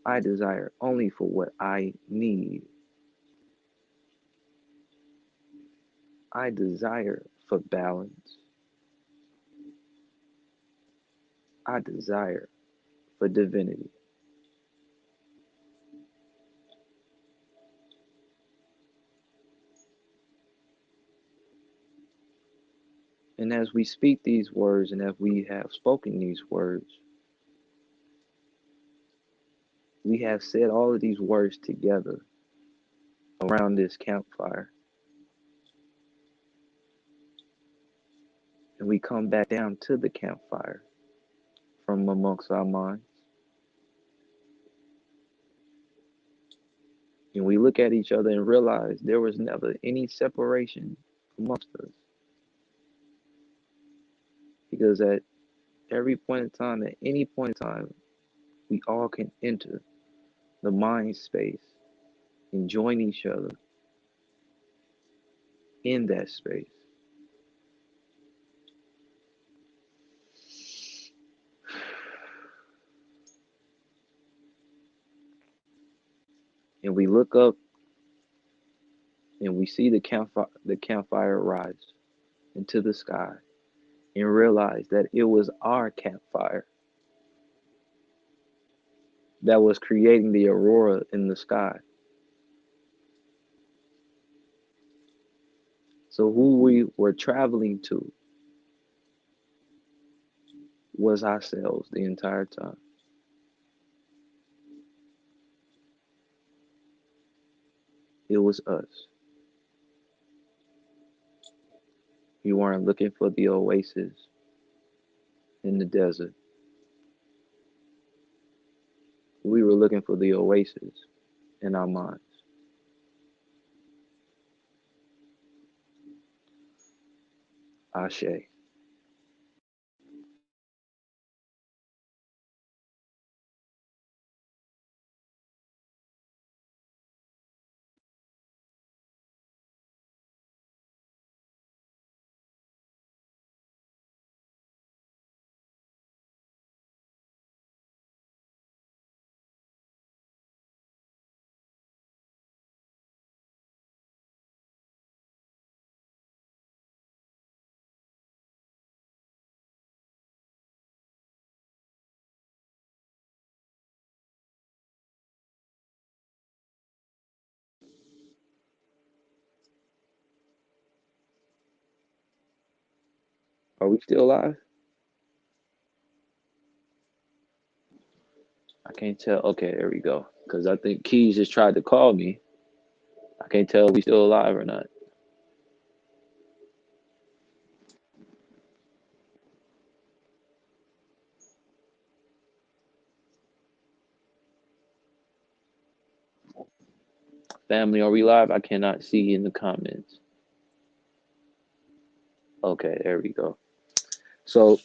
I desire only for what I need. I desire for balance. I desire for divinity. And as we speak these words and as we have spoken these words, we have said all of these words together around this campfire. And we come back down to the campfire from amongst our minds. And we look at each other and realize there was never any separation amongst us. Because at every point in time, at any point in time, we all can enter the mind space and join each other in that space. And we look up and we see the campfire rise into the sky and realize that it was our campfire that was creating the aurora in the sky. So who we were traveling to was ourselves the entire time. It was us. We weren't looking for the oasis in the desert. We were looking for the oasis in our minds. Ashe. Are we still live? I can't tell. Okay, there we go. Because I think Keys just tried to call me. I can't tell if we still alive or not. Family, are we live? I cannot see in the comments. Okay, there we go. So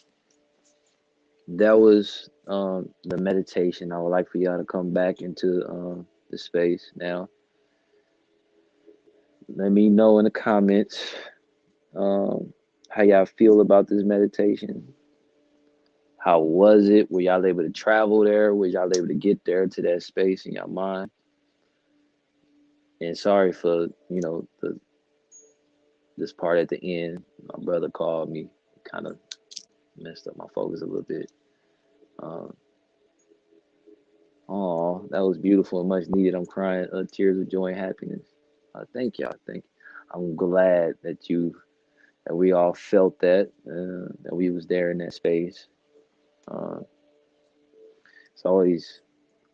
that was the meditation. I would like for y'all to come back into the space now. Let me know in the comments how y'all feel about this meditation. How was it? Were y'all able to travel there? Were y'all able to get there to that space in your mind? And sorry for this part at the end. My brother called me, kind of messed up my focus a little bit. Um, oh, that was beautiful and much needed. I'm crying tears of joy and happiness. Thank y'all. Thank you. I'm glad that we all felt that we was there in that space. Uh, it's always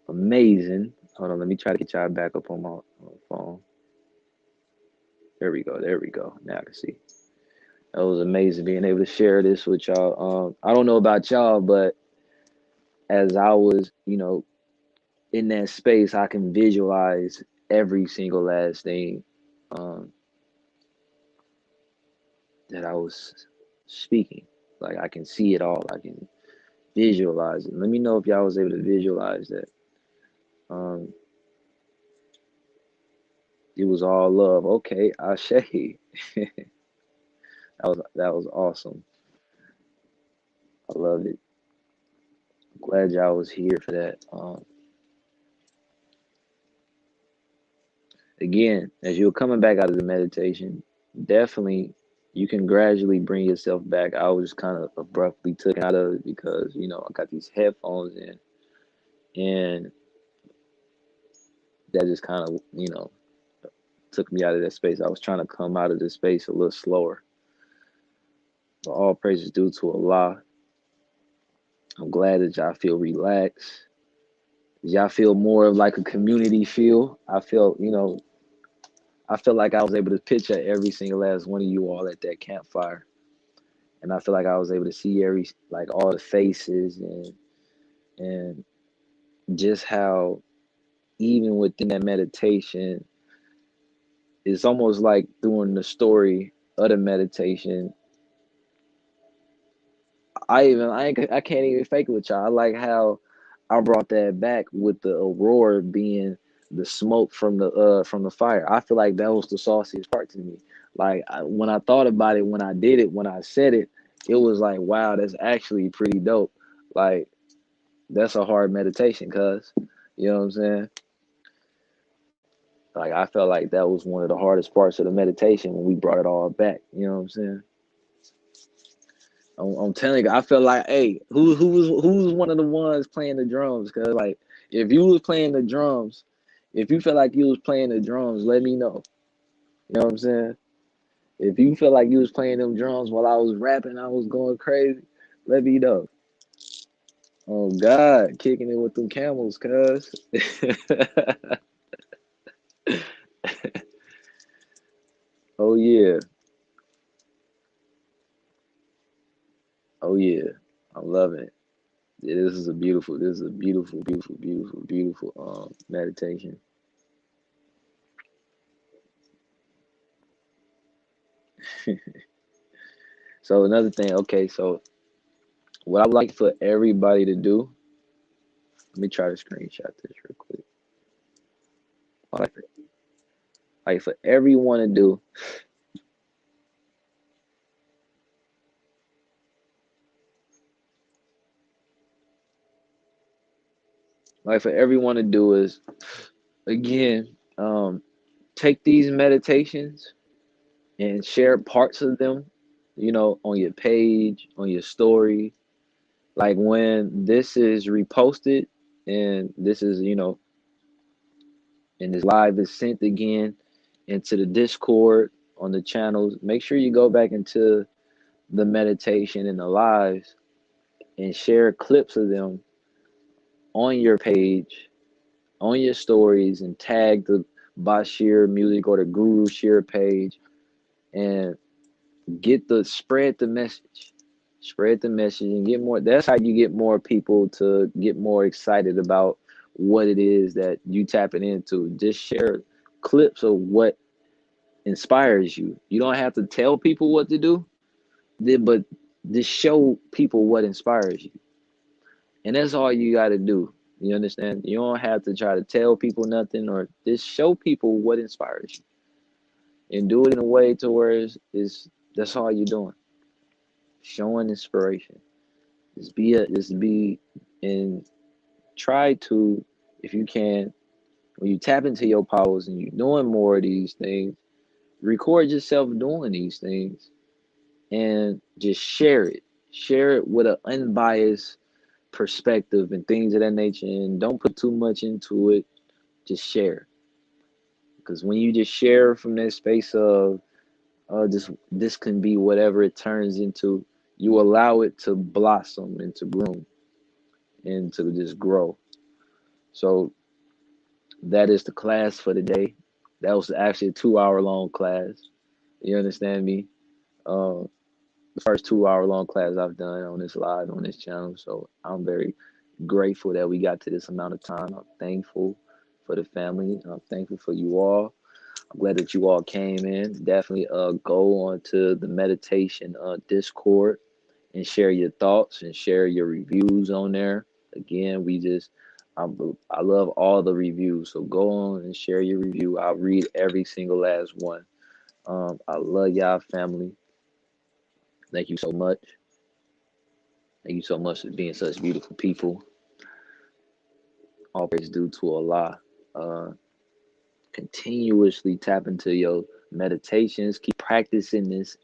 amazing. Hold on, let me try to get y'all back up on my phone. There we go. There we go. Now I can see. It was amazing being able to share this with y'all. I don't know about y'all, but as I was, in that space, I can visualize every single last thing um, that I was speaking. Like I can see it all. I can visualize it. Let me know if y'all was able to visualize that. Um, it was all love. Okay, Ashe. That was awesome. I loved it. Glad y'all was here for that. Again, as you're coming back out of the meditation, definitely you can gradually bring yourself back. I was kind of abruptly taken out of it because I got these headphones in, and that just kind of took me out of that space. I was trying to come out of this space a little slower. But all praise is due to Allah. I'm glad that y'all feel relaxed. Y'all feel more of like a community feel. I feel like I was able to picture every single last one of you all at that campfire. And I feel like I was able to see all the faces and just how even within that meditation, it's almost like doing the story of the meditation. I can't even fake it with y'all. I like how I brought that back with the aurora being the smoke from the fire. I feel like that was the sauciest part to me. Like when I thought about it, when I did it, when I said it, it was like, wow, that's actually pretty dope. Like that's a hard meditation, cuz you know what I'm saying? Like I felt like that was one of the hardest parts of the meditation when we brought it all back. You know what I'm saying? I'm telling you, I felt like, hey, who's one of the ones playing the drums? Cause like, if you was playing the drums, if you felt like you was playing the drums, let me know. You know what I'm saying? If you feel like you was playing them drums while I was rapping, I was going crazy. Let me know. Oh God, kicking it with them camels, cuz. Oh yeah, oh yeah, I'm loving it. Yeah, this is a beautiful, beautiful, beautiful, beautiful meditation. So another thing, okay, so what I would like for everybody to do, let me try to screenshot this real quick. I like for everyone to do, like for everyone to do is again, take these meditations and share parts of them, on your page, on your story. Like when this is reposted and this is, and this live is sent again into the Discord on the channels, make sure you go back into the meditation and the lives and share clips of them on your page, on your stories, and tag the Basheer music or the Guru Share page and spread the message. Spread the message and get more. That's how you get more people to get more excited about what it is that you tapping into. Just share clips of what inspires you. You don't have to tell people what to do, but just show people what inspires you. And that's all you got to do. You understand? You don't have to try to tell people nothing or just show people what inspires you and do it in a way to where that's all you're doing. Showing inspiration. Just be and try to, if you can, when you tap into your powers and you're doing more of these things, record yourself doing these things and just share it. Share it with an unbiased perspective and things of that nature. And don't put too much into it. Just share. Because when you just share from that space of this can be whatever it turns into, you allow it to blossom and to bloom and to just grow. So that is the class for the day. That was actually a 2 hour long class. You understand me? the first 2 hour long class I've done on this live on this channel. So I'm very grateful that we got to this amount of time. I'm thankful for the family. I'm thankful for you all. I'm glad that you all came in. Definitely go on to the meditation Discord and share your thoughts and share your reviews on there. Again, I, I love all the reviews. So go on and share your review. I'll read every single last one. I love y'all family. Thank you so much. Thank you so much for being such beautiful people. All praise due to Allah. Uh, Continuously tap into your meditations. Keep practicing this.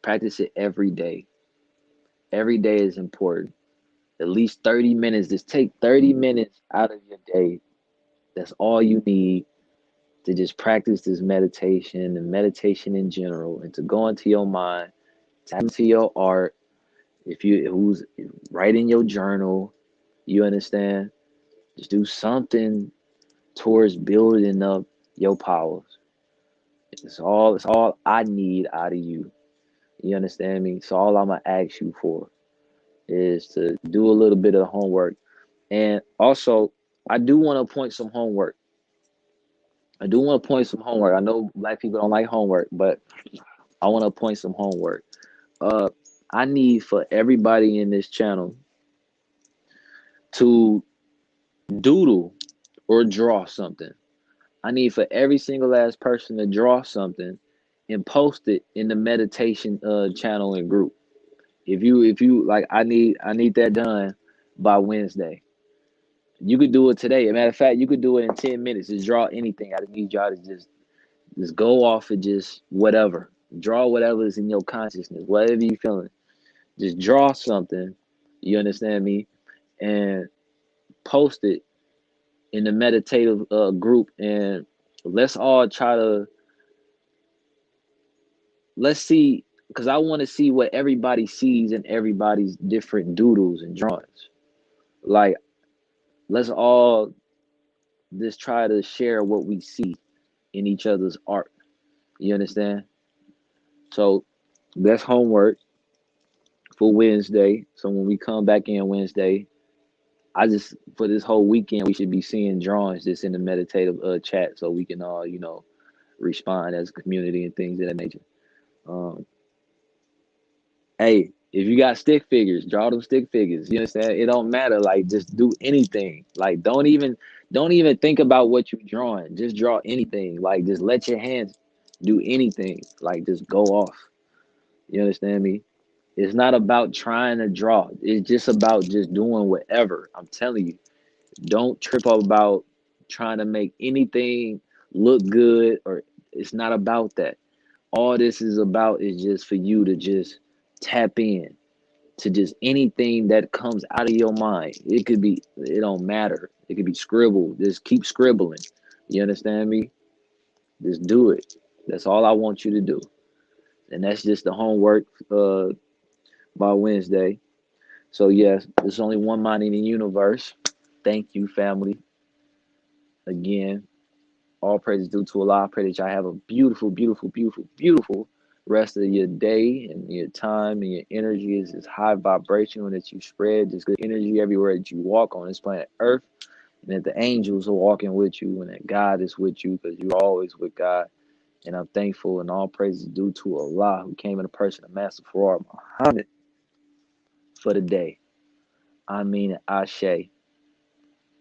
Practice it every day. Every day is important. At least 30 minutes. Just take 30 minutes out of your day. That's all you need to just practice this meditation and meditation in general and to go into your mind, tap into your art. If you who's write in your journal, you understand? Just do something towards building up your powers. It's all I need out of you. You understand me? So all I'm gonna ask you for is to do a little bit of homework. And also I do want to point some homework. I do want to point some homework. I know black people don't like homework, but I want to point some homework. Uh I need for everybody in this channel to doodle or draw something. I need for every single last person to draw something and post it in the meditation channel and group. If you like, I need that done by Wednesday. You could do it today. As a matter of fact, you could do it in 10 minutes. Just draw anything. I need y'all to just go off and just whatever. Draw whatever is in your consciousness, whatever you feeling. Just draw something. You understand me? And post it in the meditative group, and let's all try to let's see, because I want to see what everybody sees in everybody's different doodles and drawings. Like, let's all just try to share what we see in each other's art. You understand? So that's homework for Wednesday. So when we come back in Wednesday, I just for this whole weekend we should be seeing drawings just in the meditative chat, so we can all respond as a community and things of that nature. Um, Hey, if you got stick figures, draw them stick figures. You understand? It don't matter. Like, just do anything. Like, don't even think about what you're drawing. Just draw anything. Like, just let your hands do anything. Like, just go off. You understand me? It's not about trying to draw. It's just about just doing whatever. I'm telling you. Don't trip up about trying to make anything look good, or it's not about that. All this is about is just for you to just tap in to just anything that comes out of your mind. It don't matter. It could be scribbled. Just keep scribbling. You understand me? Just do it. That's all I want you to do. And that's just the homework by Wednesday. So, yes, there's only one mind in the universe. Thank you, family. Again, all praise due to Allah. I pray that y'all have a beautiful, beautiful, beautiful, beautiful rest of your day, and your time and your energy is this high vibration that you spread, this good energy everywhere that you walk on this planet Earth, and that the angels are walking with you, and that God is with you, because you're always with God. And I'm thankful, and all praises due to Allah, who came in the person of Master Farrar Muhammad for the day. I mean, Ashe,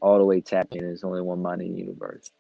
all the way tapped in. There's only one mind in the universe.